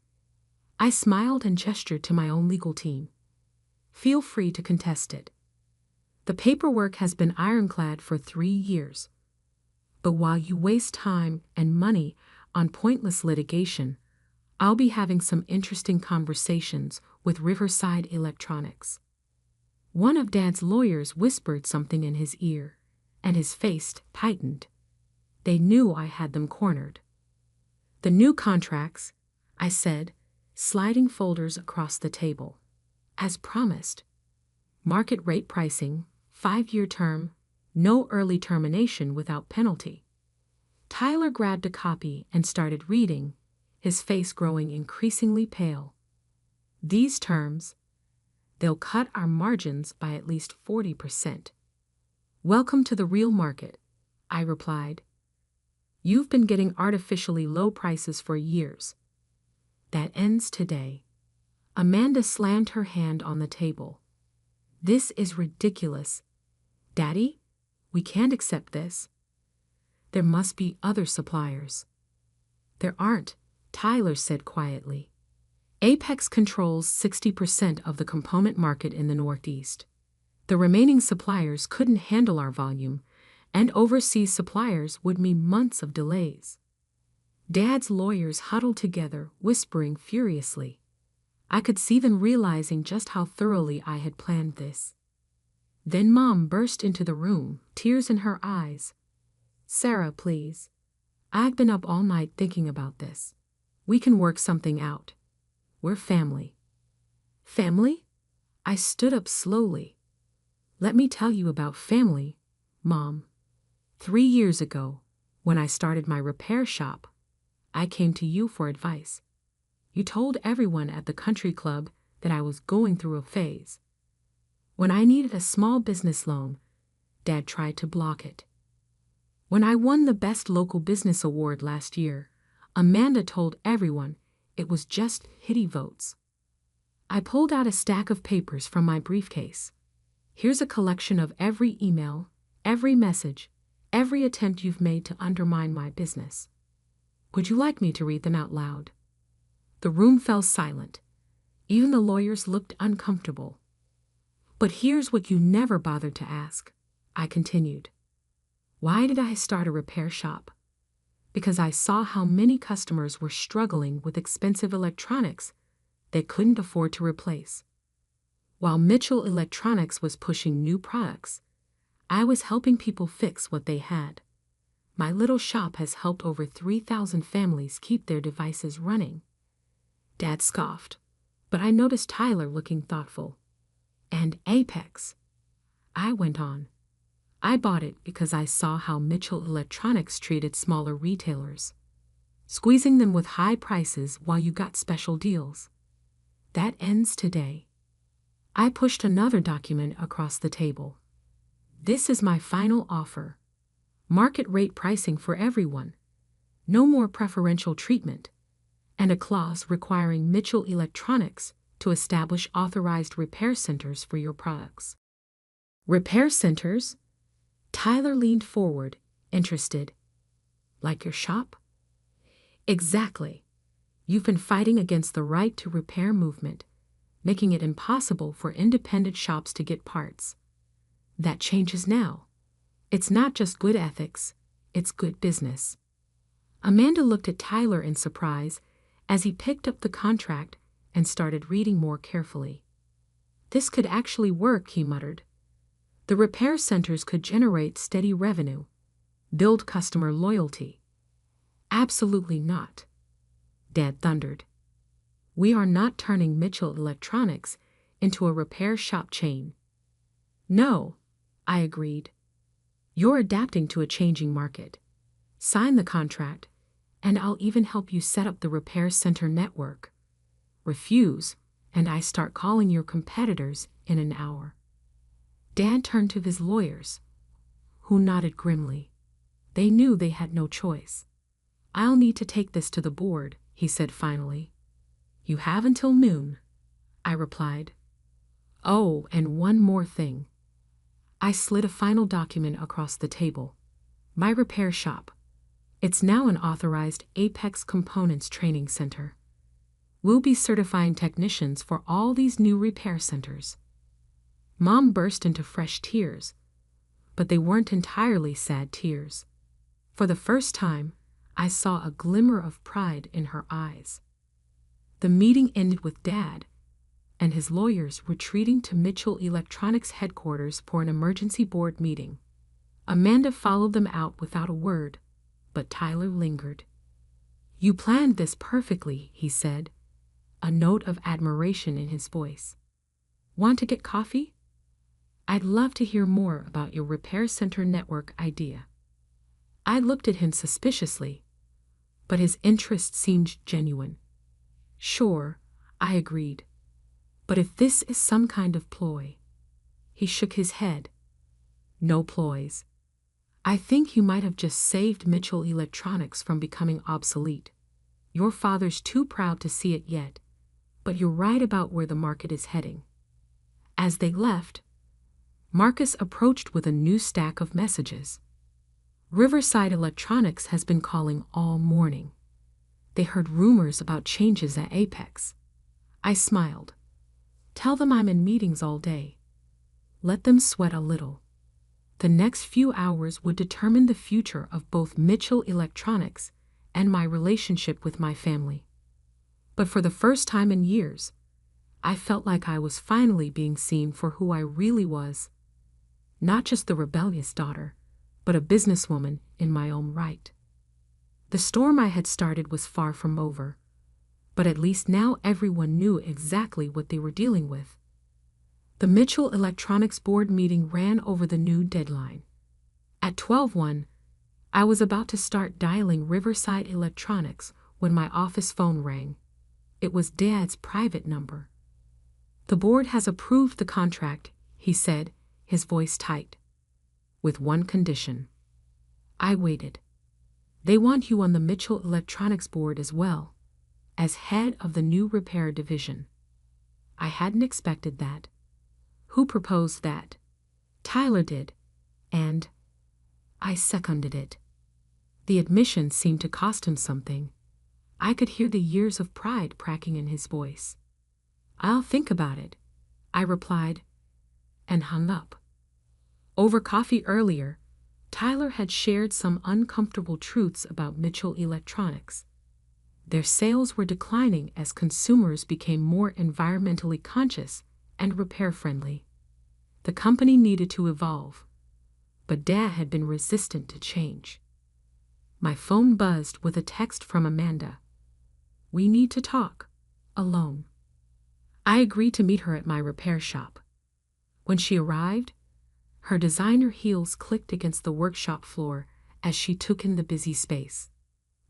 I smiled and gestured to my own legal team. Feel free to contest it. The paperwork has been ironclad for 3 years. But while you waste time and money on pointless litigation, I'll be having some interesting conversations with Riverside Electronics. One of Dad's lawyers whispered something in his ear, and his face tightened. They knew I had them cornered. "The new contracts," I said, sliding folders across the table. "As promised. Market rate pricing, 5-year term, no early termination without penalty." Tyler grabbed a copy and started reading, his face growing increasingly pale. "These terms, they'll cut our margins by at least 40%. "Welcome to the real market," I replied. "You've been getting artificially low prices for years. That ends today." Amanda slammed her hand on the table. "This is ridiculous. Daddy, we can't accept this. There must be other suppliers." "There aren't," Tyler said quietly. "Apex controls 60% of the component market in the Northeast. The remaining suppliers couldn't handle our volume, and overseas suppliers would mean months of delays." Dad's lawyers huddled together, whispering furiously. I could see them realizing just how thoroughly I had planned this. Then Mom burst into the room, tears in her eyes. "Sarah, please. I've been up all night thinking about this. We can work something out. We're family." "Family?" I stood up slowly. "Let me tell you about family, Mom. 3 years ago, when I started my repair shop, I came to you for advice. You told everyone at the country club that I was going through a phase. When I needed a small business loan, Dad tried to block it. When I won the Best Local Business Award last year, Amanda told everyone it was just pity votes." I pulled out a stack of papers from my briefcase. "Here's a collection of every email, every message, every attempt you've made to undermine my business. Would you like me to read them out loud?" The room fell silent. Even the lawyers looked uncomfortable. "But here's what you never bothered to ask," I continued. "Why did I start a repair shop? Because I saw how many customers were struggling with expensive electronics they couldn't afford to replace. While Mitchell Electronics was pushing new products, I was helping people fix what they had. My little shop has helped over 3,000 families keep their devices running." Dad scoffed, but I noticed Tyler looking thoughtful. "And Apex," I went on. "I bought it because I saw how Mitchell Electronics treated smaller retailers, squeezing them with high prices while you got special deals. That ends today." I pushed another document across the table. "This is my final offer. Market rate pricing for everyone. No more preferential treatment. And a clause requiring Mitchell Electronics to establish authorized repair centers for your products." "Repair centers?" Tyler leaned forward, interested. "Like your shop?" "Exactly. You've been fighting against the right to repair movement, making it impossible for independent shops to get parts. That changes now. It's not just good ethics, it's good business." Amanda looked at Tyler in surprise as he picked up the contract and started reading more carefully. "This could actually work," he muttered. "The repair centers could generate steady revenue, build customer loyalty." "Absolutely not," Dad thundered. "We are not turning Mitchell Electronics into a repair shop chain." "No," I agreed. "You're adapting to a changing market. Sign the contract, and I'll even help you set up the repair center network. Refuse, and I start calling your competitors in an hour." Dad turned to his lawyers, who nodded grimly. They knew they had no choice. "I'll need to take this to the board," he said finally. "You have until noon," I replied. "Oh, and one more thing." I slid a final document across the table. "My repair shop. It's now an authorized Apex Components training center. We'll be certifying technicians for all these new repair centers." Mom burst into fresh tears, but they weren't entirely sad tears. For the first time, I saw a glimmer of pride in her eyes. The meeting ended with Dad and his lawyers retreating to Mitchell Electronics headquarters for an emergency board meeting. Amanda followed them out without a word. but Tyler lingered. "You planned this perfectly," he said, a note of admiration in his voice. "Want to get coffee? I'd love to hear more about your repair center network idea." I looked at him suspiciously, but his interest seemed genuine. "Sure," I agreed. "But if this is some kind of ploy—" He shook his head. "No ploys. I think you might have just saved Mitchell Electronics from becoming obsolete. Your father's too proud to see it yet, but you're right about where the market is heading." As they left, Marcus approached with a new stack of messages. "Riverside Electronics has been calling all morning. They heard rumors about changes at Apex." I smiled. "Tell them I'm in meetings all day. Let them sweat a little. The next few hours would determine the future of both Mitchell Electronics and my relationship with my family." But for the first time in years, I felt like I was finally being seen for who I really was. Not just the rebellious daughter, but a businesswoman in my own right. The storm I had started was far from over, but at least now everyone knew exactly what they were dealing with. The Mitchell Electronics board meeting ran over the new deadline. At 12:01, I was about to start dialing Riverside Electronics when my office phone rang. It was Dad's private number. "The board has approved the contract," he said, his voice tight. "With one condition." I waited. "They want you on the Mitchell Electronics board as well, as head of the new repair division." I hadn't expected that. Who proposed that? Tyler did, and I seconded it. The admission seemed to cost him something. I could hear the years of pride cracking in his voice. "I'll think about it," I replied, and hung up. Over coffee earlier, Tyler had shared some uncomfortable truths about Mitchell Electronics. Their sales were declining as consumers became more environmentally conscious and repair-friendly. The company needed to evolve, but Dad had been resistant to change. My phone buzzed with a text from Amanda. "We need to talk, alone." I agreed to meet her at my repair shop. When she arrived, her designer heels clicked against the workshop floor as she took in the busy space.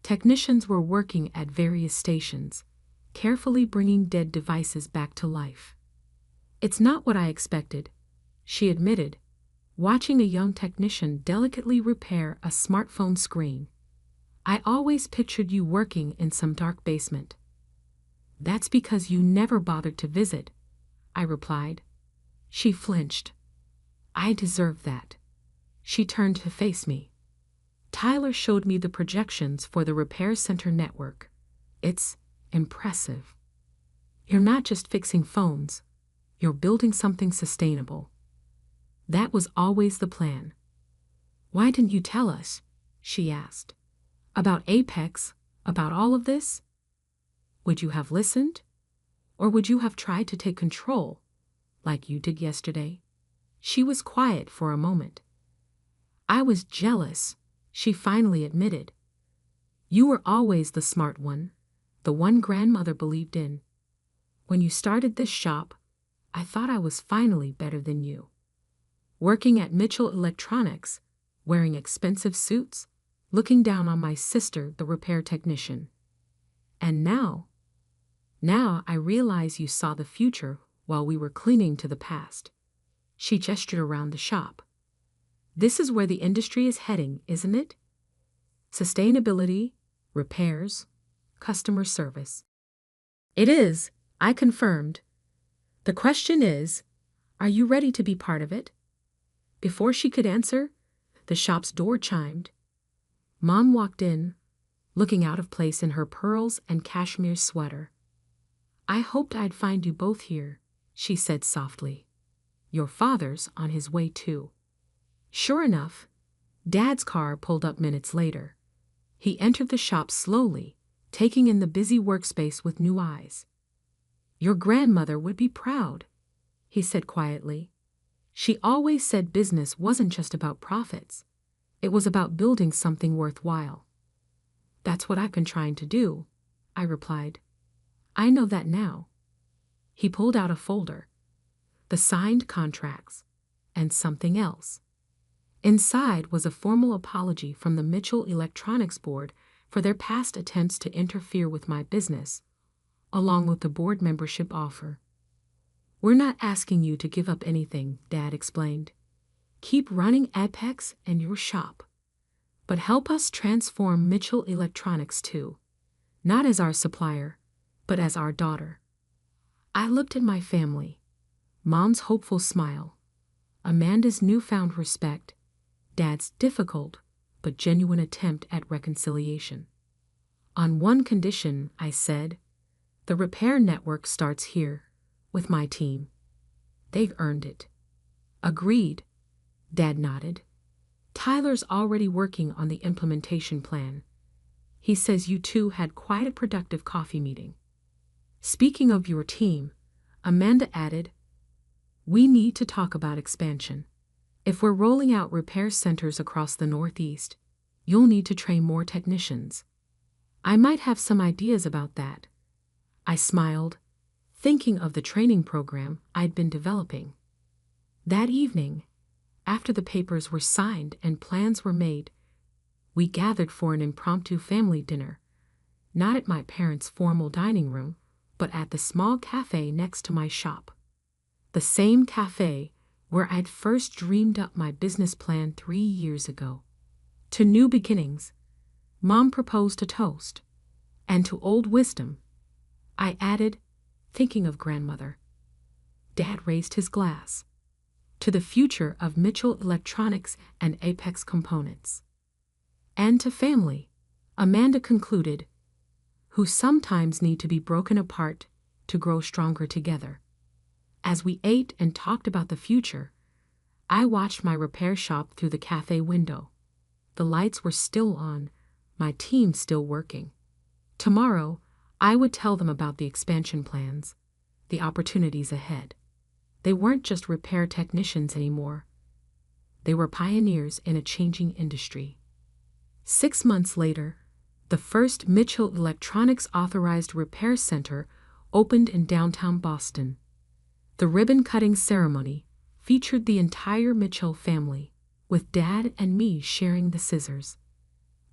Technicians were working at various stations, carefully bringing dead devices back to life. "It's not what I expected," she admitted, watching a young technician delicately repair a smartphone screen. "I always pictured you working in some dark basement." "That's because you never bothered to visit," I replied. She flinched. I deserved that. She turned to face me. "Tyler showed me the projections for the repair center network. It's impressive. You're not just fixing phones, you're building something sustainable." That was always the plan. "Why didn't you tell us?" she asked. "About Apex, about all of this? Would you have listened? Or would you have tried to take control, like you did yesterday?" She was quiet for a moment. "I was jealous," she finally admitted. "You were always the smart one, the one grandmother believed in. When you started this shop, I thought I was finally better than you. Working at Mitchell Electronics, wearing expensive suits, looking down on my sister, the repair technician. And now I realize you saw the future while we were clinging to the past." She gestured around the shop. "This is where the industry is heading, isn't it? Sustainability, repairs, customer service." "It is," I confirmed. "The question is, are you ready to be part of it?" Before she could answer, the shop's door chimed. Mom walked in, looking out of place in her pearls and cashmere sweater. "I hoped I'd find you both here," she said softly. "Your father's on his way too." Sure enough, Dad's car pulled up minutes later. He entered the shop slowly, taking in the busy workspace with new eyes. "Your grandmother would be proud," he said quietly. "She always said business wasn't just about profits. It was about building something worthwhile." That's what I've been trying to do, I replied. I know that now. He pulled out a folder, the signed contracts, and something else. Inside was a formal apology from the Mitchell Electronics Board for their past attempts to interfere with my business, along with the board membership offer. We're not asking you to give up anything, Dad explained. Keep running Apex and your shop. But help us transform Mitchell Electronics too, not as our supplier, but as our daughter. I looked at my family, Mom's hopeful smile, Amanda's newfound respect, Dad's difficult but genuine attempt at reconciliation. On one condition, I said, the repair network starts here, with my team. They've earned it. Agreed, Dad nodded. Tyler's already working on the implementation plan. He says you two had quite a productive coffee meeting. Speaking of your team, Amanda added, we need to talk about expansion. If we're rolling out repair centers across the Northeast, you'll need to train more technicians. I might have some ideas about that. I smiled, thinking of the training program I'd been developing. That evening, after the papers were signed and plans were made, we gathered for an impromptu family dinner, not at my parents' formal dining room, but at the small cafe next to my shop. The same cafe where I'd first dreamed up my business plan 3 years ago. To new beginnings, Mom proposed a toast, and to old wisdom, I added, thinking of grandmother. Dad raised his glass. To the future of Mitchell Electronics and Apex Components. And to family, Amanda concluded, who sometimes need to be broken apart to grow stronger together. As we ate and talked about the future, I watched my repair shop through the cafe window. The lights were still on, my team still working. Tomorrow, I would tell them about the expansion plans, the opportunities ahead. They weren't just repair technicians anymore. They were pioneers in a changing industry. 6 months later, the first Mitchell Electronics authorized repair center opened in downtown Boston. The ribbon-cutting ceremony featured the entire Mitchell family, with Dad and me sharing the scissors.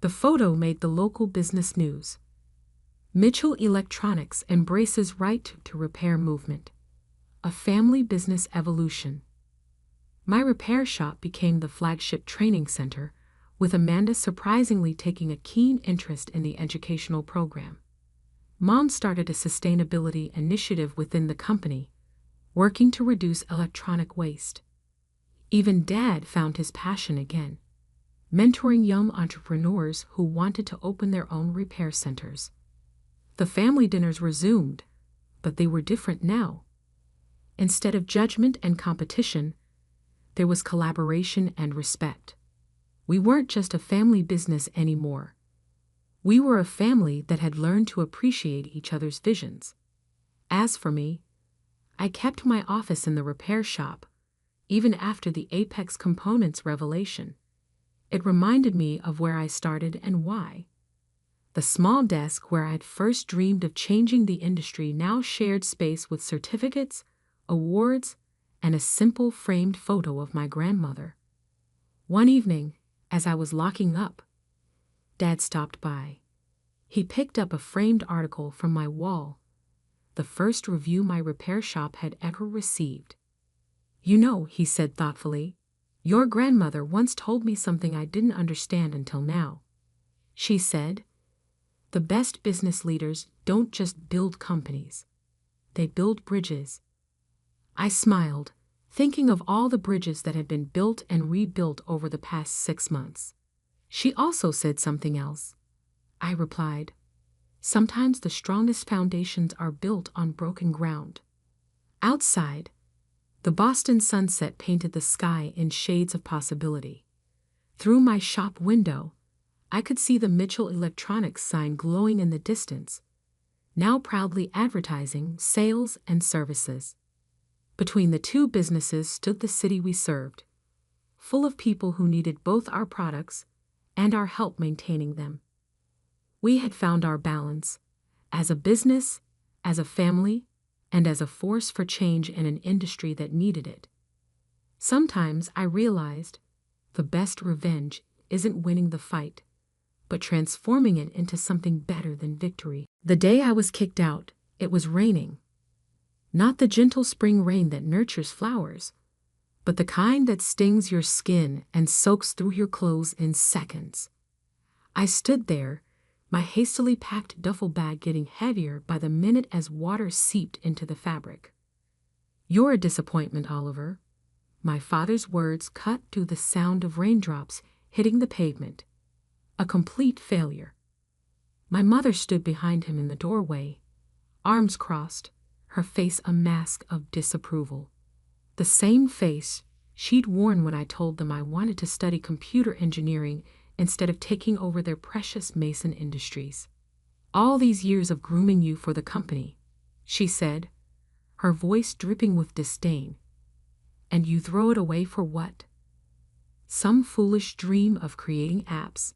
The photo made the local business news. Mitchell Electronics embraces right to repair movement. A family business evolution. My repair shop became the flagship training center, with Amanda surprisingly taking a keen interest in the educational program. Mom started a sustainability initiative within the company, working to reduce electronic waste. Even Dad found his passion again, mentoring young entrepreneurs who wanted to open their own repair centers. The family dinners resumed, but they were different now. Instead of judgment and competition, there was collaboration and respect. We weren't just a family business anymore. We were a family that had learned to appreciate each other's visions. As for me, I kept my office in the repair shop, even after the Apex Components revelation. It reminded me of where I started and why. The small desk where I'd first dreamed of changing the industry now shared space with certificates, awards, and a simple framed photo of my grandmother. One evening, as I was locking up, Dad stopped by. He picked up a framed article from my wall, the first review my repair shop had ever received. You know, he said thoughtfully, your grandmother once told me something I didn't understand until now. She said, the best business leaders don't just build companies. They build bridges. I smiled, thinking of all the bridges that had been built and rebuilt over the past 6 months. She also said something else. I replied, sometimes the strongest foundations are built on broken ground. Outside, the Boston sunset painted the sky in shades of possibility. Through my shop window, I could see the Mitchell Electronics sign glowing in the distance, now proudly advertising sales and services. Between the two businesses stood the city we served, full of people who needed both our products and our help maintaining them. We had found our balance, as a business, as a family, and as a force for change in an industry that needed it. Sometimes I realized the best revenge isn't winning the fight, but transforming it into something better than victory. The day I was kicked out, it was raining. Not the gentle spring rain that nurtures flowers, but the kind that stings your skin and soaks through your clothes in seconds. I stood there, my hastily packed duffel bag getting heavier by the minute as water seeped into the fabric. "You're a disappointment, Oliver." My father's words cut through the sound of raindrops hitting the pavement. A complete failure. My mother stood behind him in the doorway, arms crossed, her face a mask of disapproval. The same face she'd worn when I told them I wanted to study computer engineering instead of taking over their precious Mason Industries. "All these years of grooming you for the company," she said, her voice dripping with disdain. "And you throw it away for what? Some foolish dream of creating apps."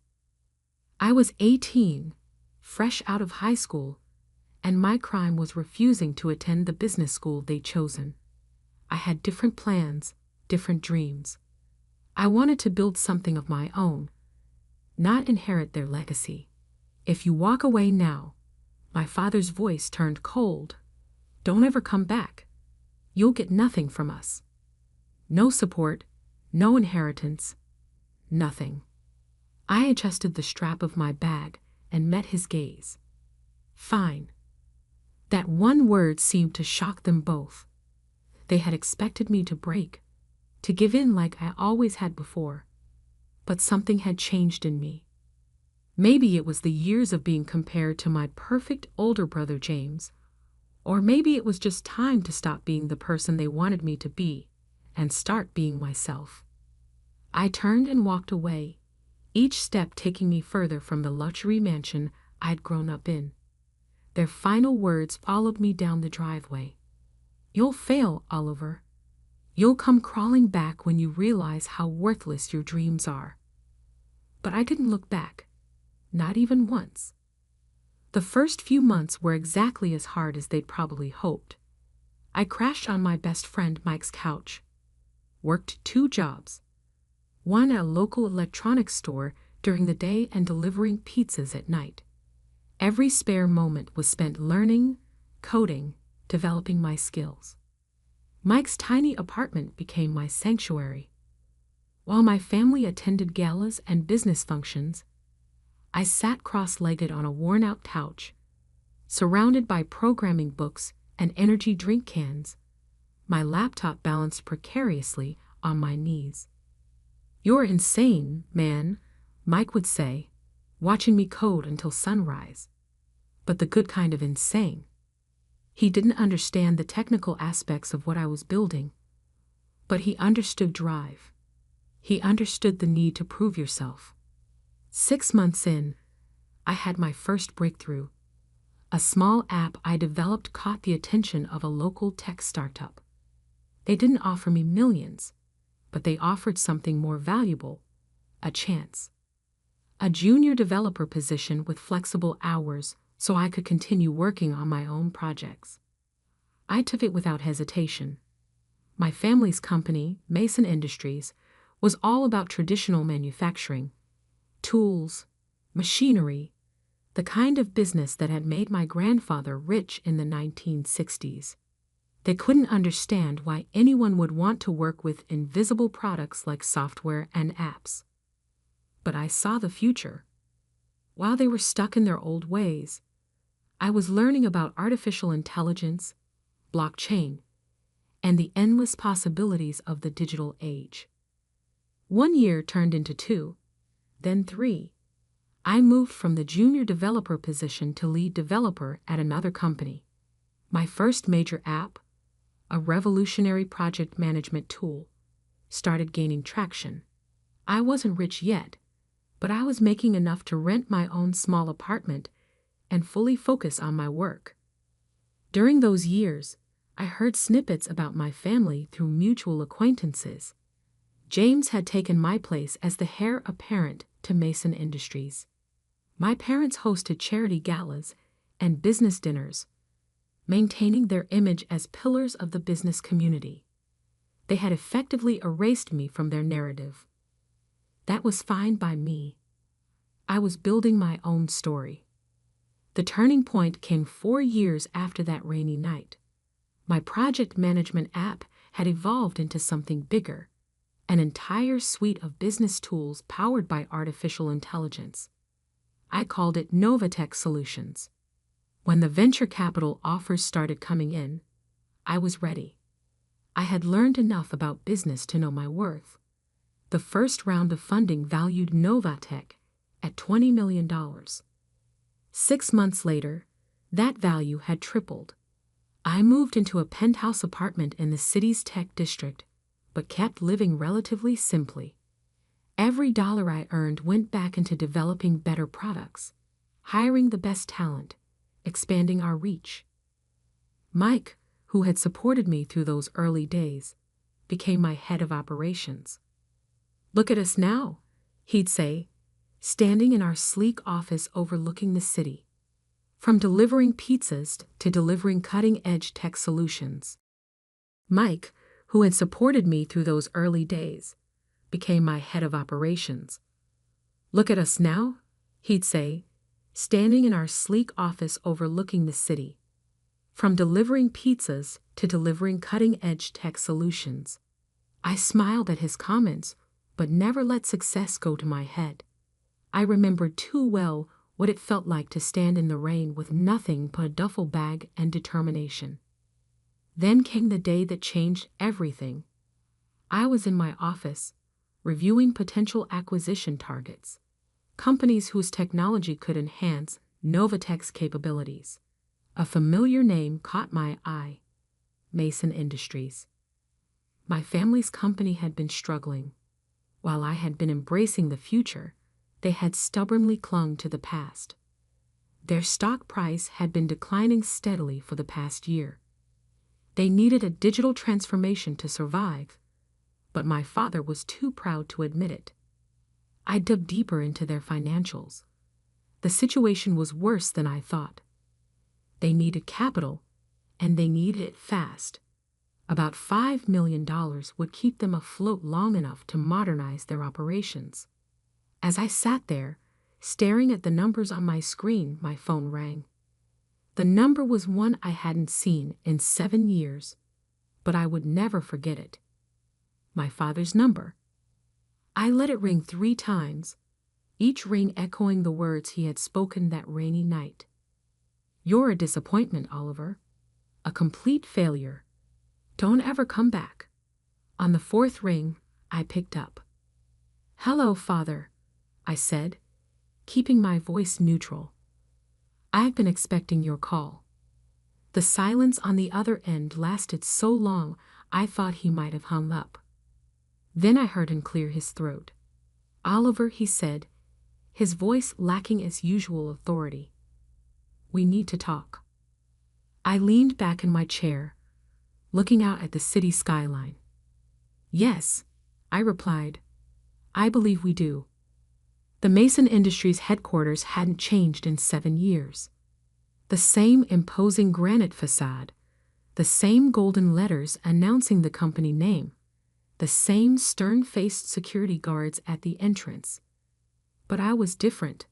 I was 18, fresh out of high school, and my crime was refusing to attend the business school they'd chosen. I had different plans, different dreams. I wanted to build something of my own, not inherit their legacy. "If you walk away now," my father's voice turned cold, "don't ever come back. You'll get nothing from us. No support, no inheritance, nothing." I adjusted the strap of my bag and met his gaze. "Fine." That one word seemed to shock them both. They had expected me to break, to give in like I always had before. But something had changed in me. Maybe it was the years of being compared to my perfect older brother James, or maybe it was just time to stop being the person they wanted me to be and start being myself. I turned and walked away, each step taking me further from the luxury mansion I'd grown up in. Their final words followed me down the driveway. "You'll fail, Oliver. You'll come crawling back when you realize how worthless your dreams are." But I didn't look back, not even once. The first few months were exactly as hard as they'd probably hoped. I crashed on my best friend Mike's couch, worked 2 jobs, one at a local electronics store during the day and delivering pizzas at night. Every spare moment was spent learning, coding, developing my skills. Mike's tiny apartment became my sanctuary. While my family attended galas and business functions, I sat cross-legged on a worn-out couch, surrounded by programming books and energy drink cans, my laptop balanced precariously on my knees. "You're insane, man," Mike would say, watching me code until sunrise. But the good kind of insane. He didn't understand the technical aspects of what I was building, but he understood drive. He understood the need to prove yourself. 6 months in, I had my first breakthrough. A small app I developed caught the attention of a local tech startup. They didn't offer me millions, but they offered something more valuable, a chance. A junior developer position with flexible hours so I could continue working on my own projects. I took it without hesitation. My family's company, Mason Industries, was all about traditional manufacturing, tools, machinery, the kind of business that had made my grandfather rich in the 1960s. They couldn't understand why anyone would want to work with invisible products like software and apps. But I saw the future. While they were stuck in their old ways, I was learning about artificial intelligence, blockchain, and the endless possibilities of the digital age. 1 year turned into 2, then 3. I moved from the junior developer position to lead developer at another company. My first major app, a revolutionary project management tool, started gaining traction. I wasn't rich yet, but I was making enough to rent my own small apartment and fully focus on my work. During those years, I heard snippets about my family through mutual acquaintances. James had taken my place as the heir apparent to Mason Industries. My parents hosted charity galas and business dinners, maintaining their image as pillars of the business community. They had effectively erased me from their narrative. That was fine by me. I was building my own story. The turning point came 4 years after that rainy night. My project management app had evolved into something bigger, an entire suite of business tools powered by artificial intelligence. I called it Novatech Solutions. When the venture capital offers started coming in, I was ready. I had learned enough about business to know my worth. The first round of funding valued Novatech at $20 million. 6 months later, that value had tripled. I moved into a penthouse apartment in the city's tech district, but kept living relatively simply. Every dollar I earned went back into developing better products, hiring the best talent, expanding our reach. Mike, who had supported me through those early days, became my head of operations. "Look at us now," he'd say, standing in our sleek office overlooking the city. From delivering pizzas to delivering cutting-edge tech solutions. Mike, who had supported me through those early days, became my head of operations. "Look at us now," he'd say, standing in our sleek office overlooking the city. From delivering pizzas to delivering cutting-edge tech solutions. I smiled at his comments, but never let success go to my head. I remembered too well what it felt like to stand in the rain with nothing but a duffel bag and determination. Then came the day that changed everything. I was in my office, reviewing potential acquisition targets, companies whose technology could enhance Novatech's capabilities. A familiar name caught my eye: Mason Industries. My family's company had been struggling. While I had been embracing the future, they had stubbornly clung to the past. Their stock price had been declining steadily for the past year. They needed a digital transformation to survive, but my father was too proud to admit it. I dug deeper into their financials. The situation was worse than I thought. They needed capital, and they needed it fast. About $5 million would keep them afloat long enough to modernize their operations. As I sat there, staring at the numbers on my screen, my phone rang. The number was one I hadn't seen in 7 years, but I would never forget it. My father's number. I let it ring 3 times, each ring echoing the words he had spoken that rainy night. "You're a disappointment, Oliver. A complete failure. Don't ever come back." On the 4th ring, I picked up. "Hello, Father," I said, keeping my voice neutral. "I've been expecting your call." The silence on the other end lasted so long I thought he might have hung up. Then I heard him clear his throat. "Oliver," he said, his voice lacking its usual authority. "We need to talk." I leaned back in my chair, looking out at the city skyline. "Yes," I replied. "I believe we do." The Mason Industries headquarters hadn't changed in 7 years. The same imposing granite facade, the same golden letters announcing the company name, the same stern-faced security guards at the entrance. But I was different.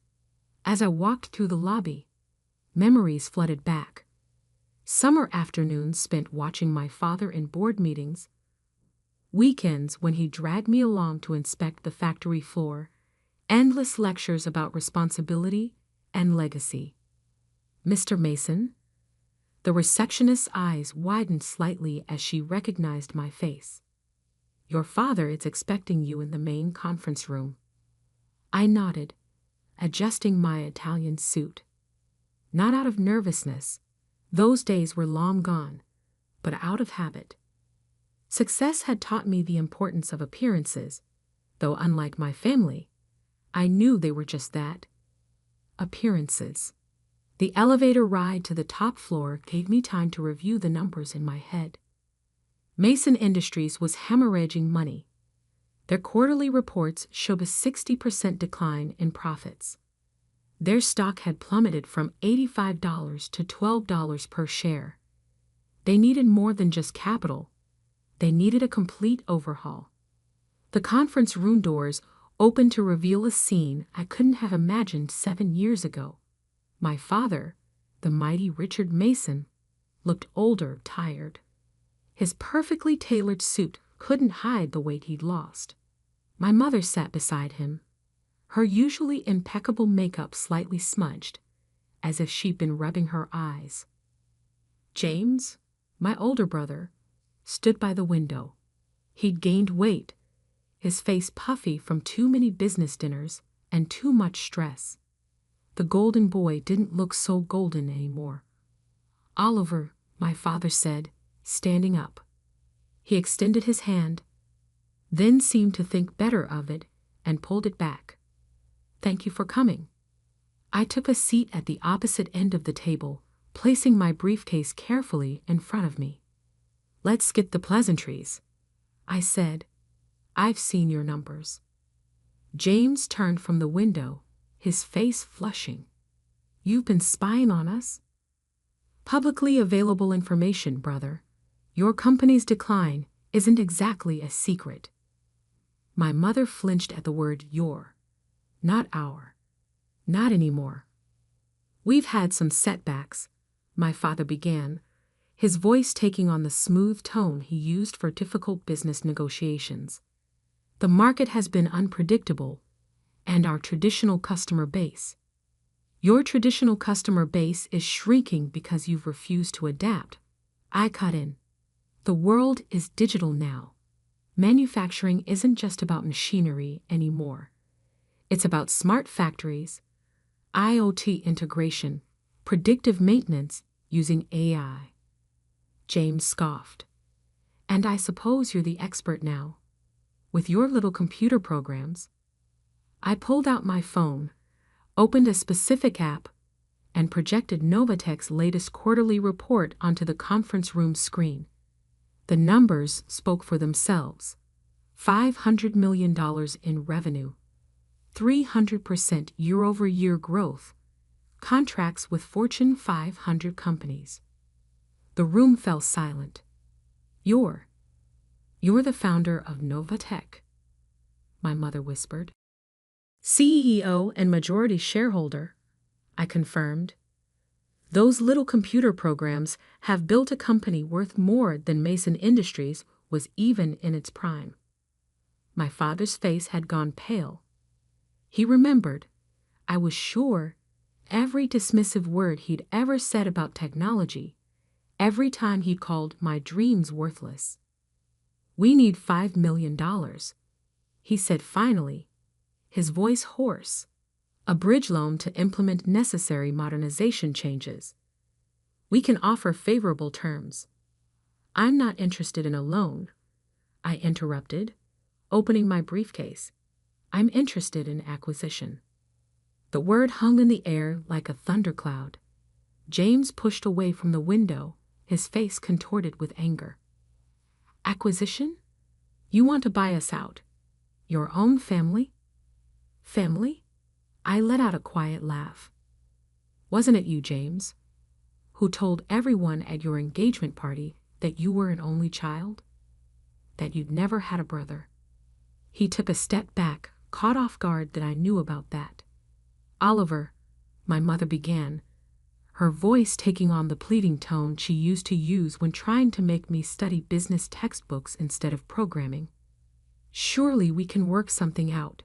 As I walked through the lobby, memories flooded back. Summer afternoons spent watching my father in board meetings, weekends when he dragged me along to inspect the factory floor, endless lectures about responsibility and legacy. "Mr. Mason?" The receptionist's eyes widened slightly as she recognized my face. "Your father is expecting you in the main conference room." I nodded, adjusting my Italian suit. Not out of nervousness, those days were long gone, but out of habit. Success had taught me the importance of appearances, though unlike my family, I knew they were just that, appearances. The elevator ride to the top floor gave me time to review the numbers in my head. Mason Industries was hemorrhaging money. Their quarterly reports showed a 60% decline in profits. Their stock had plummeted from $85 to $12 per share. They needed more than just capital. They needed a complete overhaul. The conference room doors opened to reveal a scene I couldn't have imagined 7 years ago. My father, the mighty Richard Mason, looked older, tired. His perfectly tailored suit couldn't hide the weight he'd lost. My mother sat beside him, her usually impeccable makeup slightly smudged, as if she'd been rubbing her eyes. James, my older brother, stood by the window. He'd gained weight, his face puffy from too many business dinners and too much stress. The golden boy didn't look so golden anymore. "Oliver," my father said, standing up. He extended his hand, then seemed to think better of it and pulled it back. "Thank you for coming." I took a seat at the opposite end of the table, placing my briefcase carefully in front of me. "Let's skip the pleasantries," I said. "I've seen your numbers." James turned from the window, his face flushing. "You've been spying on us?" "Publicly available information, brother. Your company's decline isn't exactly a secret." My mother flinched at the word your, not our. "Not anymore." "We've had some setbacks," my father began, his voice taking on the smooth tone he used for difficult business negotiations. "The market has been unpredictable, and our traditional customer base. Your traditional customer base is shrinking because you've refused to adapt." I cut in. "The world is digital now. Manufacturing isn't just about machinery anymore. It's about smart factories, IoT integration, predictive maintenance using AI." James scoffed. "And I suppose you're the expert now, with your little computer programs." I pulled out my phone, opened a specific app, and projected Novatech's latest quarterly report onto the conference room screen. The numbers spoke for themselves. $500 million in revenue, 300% year-over-year growth, contracts with Fortune 500 companies. The room fell silent. You're the founder of Novatech," my mother whispered. "CEO and majority shareholder," I confirmed. "Those little computer programs have built a company worth more than Mason Industries was even in its prime." My father's face had gone pale. He remembered, I was sure, every dismissive word he'd ever said about technology, every time he called my dreams worthless. "We need $5 million, he said finally, his voice hoarse. "A bridge loan to implement necessary modernization changes. We can offer favorable terms." "I'm not interested in a loan," I interrupted, opening my briefcase. "I'm interested in acquisition." The word hung in the air like a thundercloud. James pushed away from the window, his face contorted with anger. "Acquisition? You want to buy us out? Your own family?" "Family?" I let out a quiet laugh. "Wasn't it you, James, who told everyone at your engagement party that you were an only child? That you'd never had a brother?" He took a step back, caught off guard that I knew about that. "Oliver," my mother began, her voice taking on the pleading tone she used to use when trying to make me study business textbooks instead of programming. "Surely we can work something out.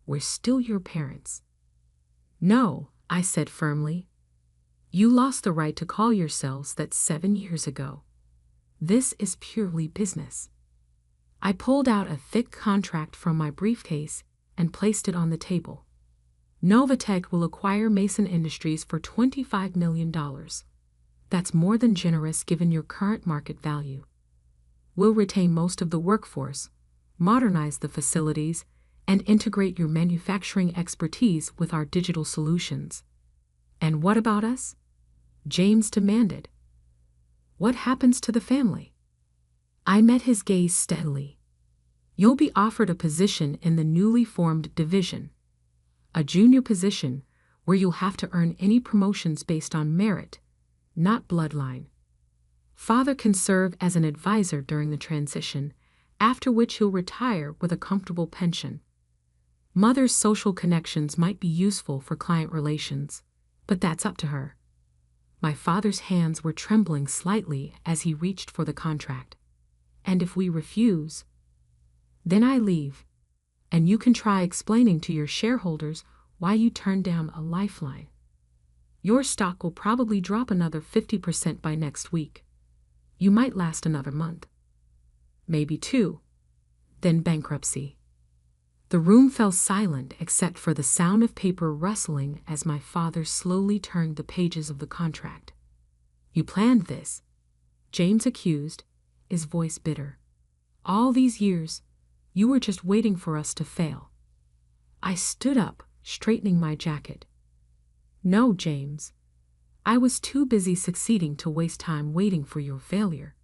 We're still your parents." "No," I said firmly. "You lost the right to call yourselves that 7 years ago. This is purely business." I pulled out a thick contract from my briefcase and placed it on the table. "Novatech will acquire Mason Industries for $25 million. That's more than generous given your current market value. We'll retain most of the workforce, modernize the facilities, and integrate your manufacturing expertise with our digital solutions." "And what about us?" James demanded. "What happens to the family?" I met his gaze steadily. "You'll be offered a position in the newly formed division, a junior position where you'll have to earn any promotions based on merit, not bloodline. Father can serve as an advisor during the transition, after which he'll retire with a comfortable pension. Mother's social connections might be useful for client relations, but that's up to her. My father's hands were trembling slightly as he reached for the contract. And if we refuse, then I leave, and you can try explaining to your shareholders why you turned down a lifeline. Your stock will probably drop another 50% by next week. You might last another month. Maybe 2. Then bankruptcy. The room fell silent except for the sound of paper rustling as my father slowly turned the pages of the contract. You planned this, James accused, his voice bitter. All these years, you were just waiting for us to fail. I stood up, straightening my jacket. No, James. I was too busy succeeding to waste time waiting for your failure.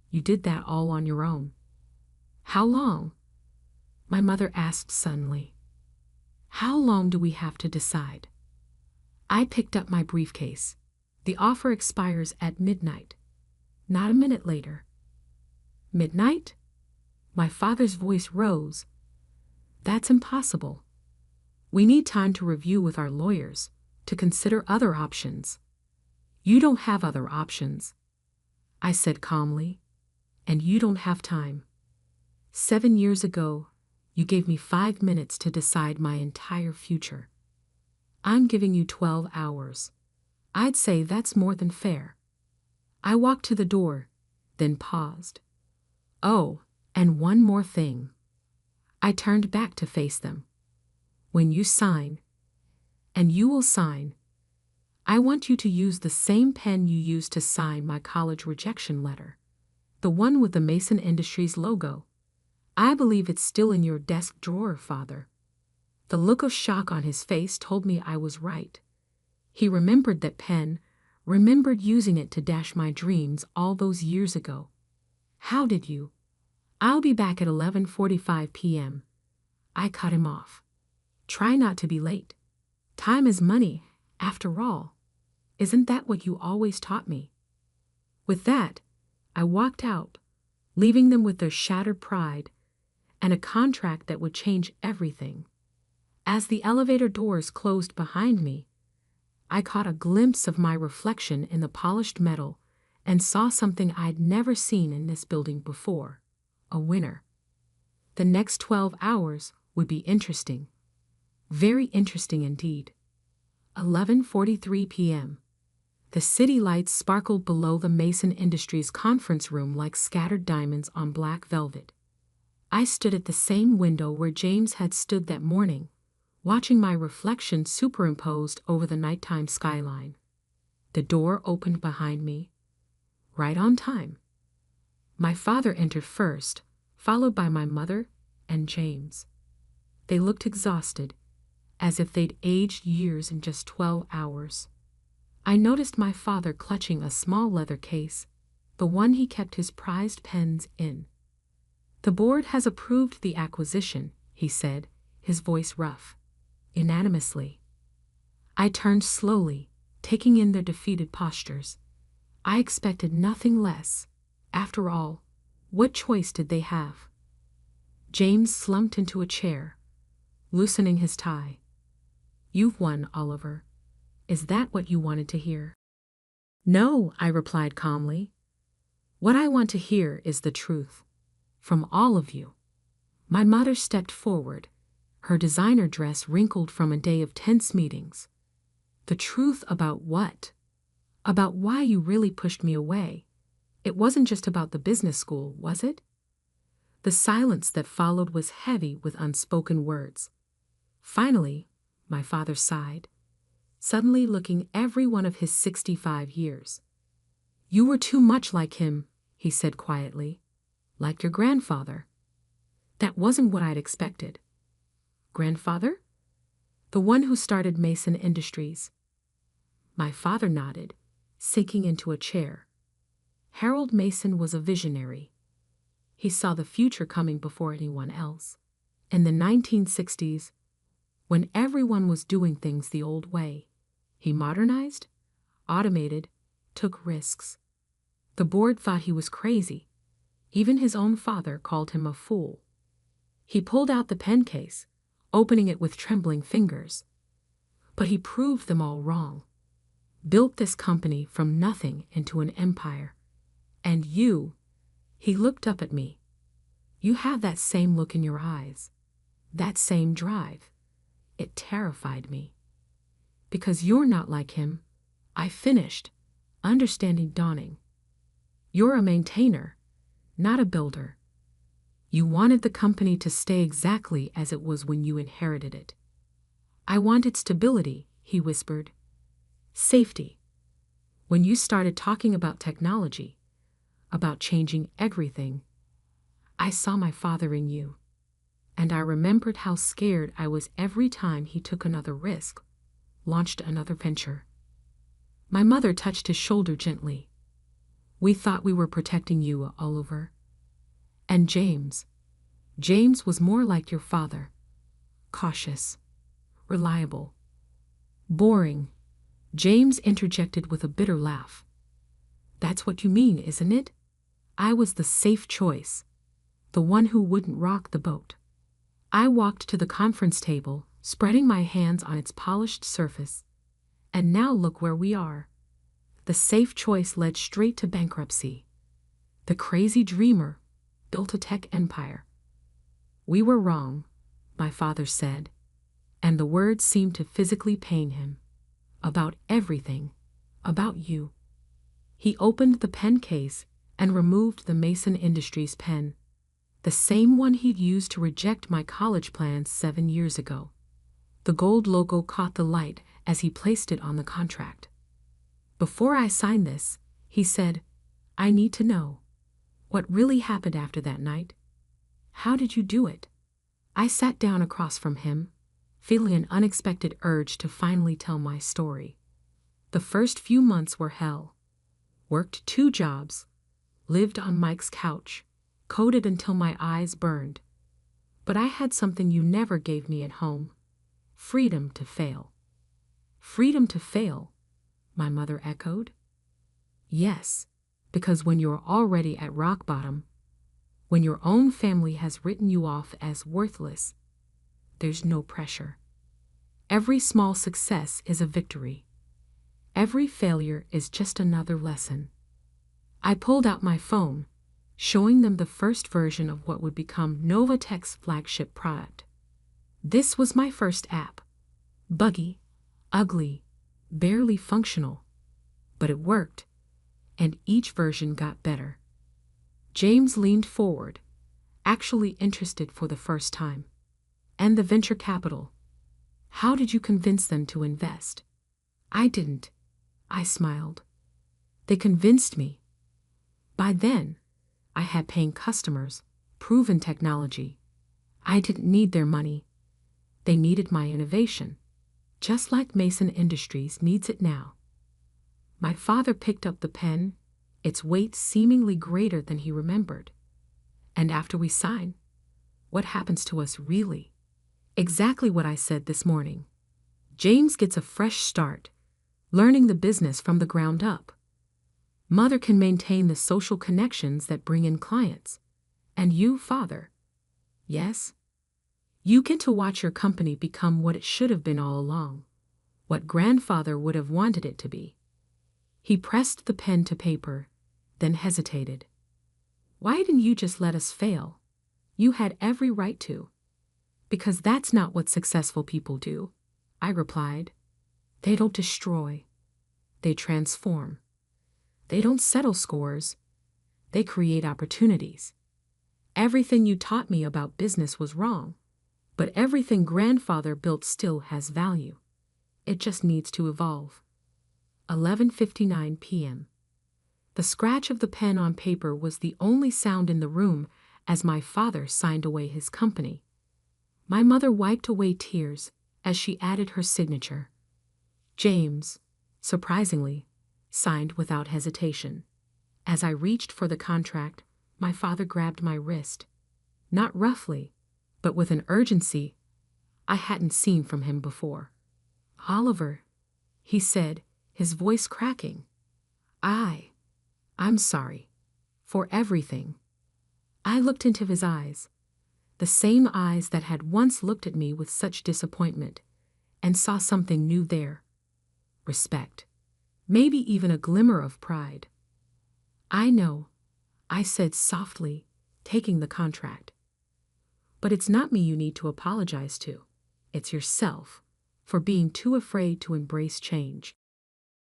You did that all on your own. How long? My mother asked suddenly. How long do we have to decide? I picked up my briefcase. The offer expires at midnight. Not a minute later. Midnight? My father's voice rose. That's impossible. We need time to review with our lawyers, to consider other options. You don't have other options, I said calmly, and you don't have time. 7 years ago, you gave me 5 minutes to decide my entire future. I'm giving you 12 hours. I'd say that's more than fair. I walked to the door, then paused. Oh, and one more thing. I turned back to face them. When you sign, and you will sign, I want you to use the same pen you used to sign my college rejection letter, the one with the Mason Industries logo. I believe it's still in your desk drawer, Father. The look of shock on his face told me I was right. He remembered that pen, remembered using it to dash my dreams all those years ago. How did you? I'll be back at 11:45 p.m. I cut him off. Try not to be late. Time is money, after all. Isn't that what you always taught me? With that, I walked out, leaving them with their shattered pride and a contract that would change everything. As the elevator doors closed behind me, I caught a glimpse of my reflection in the polished metal and saw something I'd never seen in this building before: a winner. The next 12 hours would be interesting. Very interesting indeed. 11:43 p.m. The city lights sparkled below the Mason Industries conference room like scattered diamonds on black velvet. I stood at the same window where James had stood that morning, watching my reflection superimposed over the nighttime skyline. The door opened behind me, right on time. My father entered first, followed by my mother and James. They looked exhausted, as if they'd aged years in just 12 hours. I noticed my father clutching a small leather case, the one he kept his prized pens in. The board has approved the acquisition, he said, his voice rough, unanimously. I turned slowly, taking in their defeated postures. I expected nothing less. After all, what choice did they have? James slumped into a chair, loosening his tie. You've won, Oliver. Is that what you wanted to hear? No, I replied calmly. What I want to hear is the truth. From all of you. My mother stepped forward, her designer dress wrinkled from a day of tense meetings. The truth about what? About why you really pushed me away. It wasn't just about the business school, was it? The silence that followed was heavy with unspoken words. Finally, my father sighed, suddenly looking every one of his 65 years. You were too much like him, he said quietly. Like your grandfather. That wasn't what I'd expected. Grandfather? The one who started Mason Industries. My father nodded, sinking into a chair. Harold Mason was a visionary. He saw the future coming before anyone else. In the 1960s, when everyone was doing things the old way, He modernized, automated, took risks. The board thought he was crazy. Even his own father called him a fool. He pulled out the pen case, opening it with trembling fingers. But he proved them all wrong. Built this company from nothing into an empire. And you, he looked up at me. You have that same look in your eyes. That same drive. It terrified me. Because you're not like him, I finished, understanding dawning. You're a maintainer, not a builder. You wanted the company to stay exactly as it was when you inherited it. I wanted stability, he whispered. Safety. When you started talking about technology, about changing everything, I saw my father in you. And I remembered how scared I was every time he took another risk, launched another venture. My mother touched his shoulder gently. We thought we were protecting you, Oliver. And James was more like your father. Cautious, reliable, boring. James interjected with a bitter laugh. That's what you mean, isn't it? I was the safe choice, the one who wouldn't rock the boat. I walked to the conference table, spreading my hands on its polished surface. And now look where we are. The safe choice led straight to bankruptcy. The crazy dreamer built a tech empire. We were wrong, my father said, and the words seemed to physically pain him. About everything, about you. He opened the pen case and removed the Mason Industries pen, the same one he'd used to reject my college plans 7 years ago. The gold logo caught the light as he placed it on the contract. Before I sign this, he said, I need to know what really happened after that night. How did you do it? I sat down across from him, feeling an unexpected urge to finally tell my story. The first few months were hell. Worked 2 jobs, lived on Mike's couch, coded until my eyes burned. But I had something you never gave me at home. Freedom to fail. Freedom to fail, my mother echoed. Yes, because when you're already at rock bottom, when your own family has written you off as worthless, there's no pressure. Every small success is a victory. Every failure is just another lesson. I pulled out my phone, showing them the first version of what would become Novatech's flagship product. This was my first app. Buggy, ugly, barely functional. But it worked, and each version got better. James leaned forward, actually interested for the first time. And the venture capital. How did you convince them to invest? I didn't. I smiled. They convinced me. By then, I had paying customers, proven technology. I didn't need their money. They needed my innovation, just like Mason Industries needs it now. My father picked up the pen, its weight seemingly greater than he remembered. And after we sign, what happens to us really? Exactly what I said this morning. James gets a fresh start, learning the business from the ground up. Mother can maintain the social connections that bring in clients. And you, father, yes, you get to watch your company become what it should have been all along, what grandfather would have wanted it to be. He pressed the pen to paper, then hesitated. Why didn't you just let us fail? You had every right to. Because that's not what successful people do, I replied. They don't destroy. They transform. They don't settle scores. They create opportunities. Everything you taught me about business was wrong, but everything grandfather built still has value. It just needs to evolve. 11:59 p.m. The scratch of the pen on paper was the only sound in the room as my father signed away his company. My mother wiped away tears as she added her signature. James, surprisingly, signed without hesitation. As I reached for the contract, my father grabbed my wrist, not roughly, but with an urgency I hadn't seen from him before. Oliver, he said, his voice cracking. I'm sorry. For everything. I looked into his eyes, the same eyes that had once looked at me with such disappointment, and saw something new there. Respect. Maybe even a glimmer of pride. I know, I said softly, taking the contract. But it's not me you need to apologize to. It's yourself, for being too afraid to embrace change.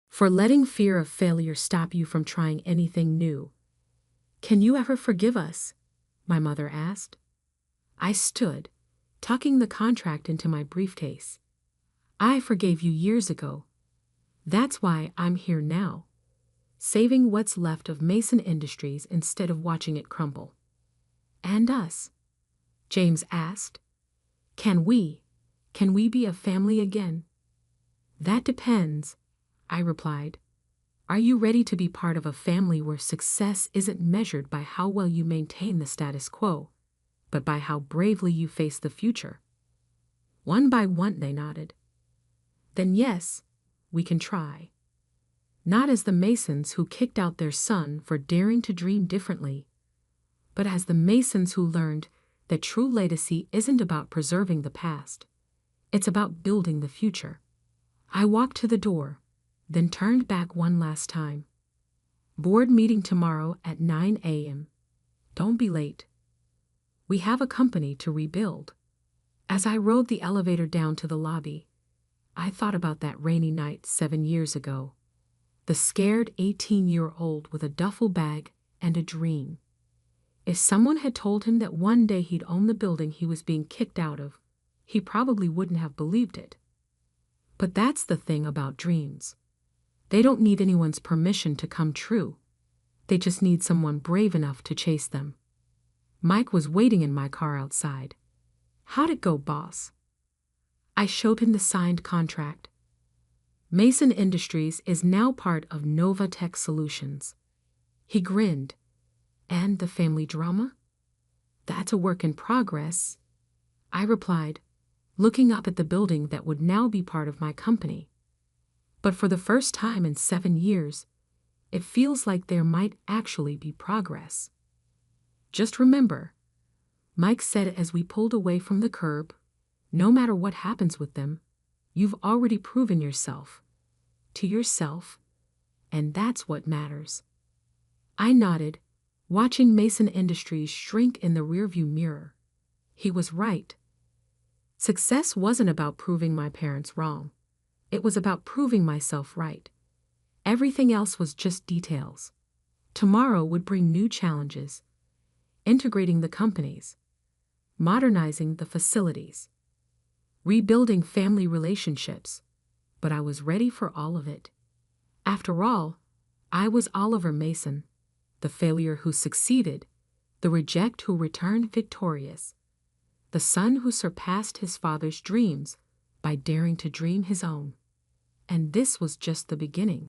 For letting fear of failure stop you from trying anything new. Can you ever forgive us? My mother asked. I stood, tucking the contract into my briefcase. I forgave you years ago. That's why I'm here now, saving what's left of Mason Industries instead of watching it crumble. And us? James asked. Can we be a family again? That depends, I replied. Are you ready to be part of a family where success isn't measured by how well you maintain the status quo, but by how bravely you face the future? One by one they nodded. Then yes, we can try. Not as the Masons who kicked out their son for daring to dream differently, but as the Masons who learned that true legacy isn't about preserving the past. It's about building the future. I walked to the door, then turned back one last time. Board meeting tomorrow at 9 a.m. Don't be late. We have a company to rebuild. As I rode the elevator down to the lobby, I thought about that rainy night 7 years ago. The scared 18-year-old with a duffel bag and a dream. If someone had told him that one day he'd own the building he was being kicked out of, he probably wouldn't have believed it. But that's the thing about dreams. They don't need anyone's permission to come true. They just need someone brave enough to chase them. Mike was waiting in my car outside. How'd it go, boss? I showed him the signed contract. Mason Industries is now part of Nova Tech Solutions. He grinned. And the family drama? That's a work in progress, I replied, looking up at the building that would now be part of my company. But for the first time in 7 years, it feels like there might actually be progress. Just remember, Mike said as we pulled away from the curb, no matter what happens with them, you've already proven yourself. To yourself, and that's what matters. I nodded, watching Mason Industries shrink in the rearview mirror. He was right. Success wasn't about proving my parents wrong. It was about proving myself right. Everything else was just details. Tomorrow would bring new challenges. Integrating the companies. Modernizing the facilities. Rebuilding family relationships. But I was ready for all of it. After all, I was Oliver Mason. The failure who succeeded, the reject who returned victorious, the son who surpassed his father's dreams by daring to dream his own. And this was just the beginning.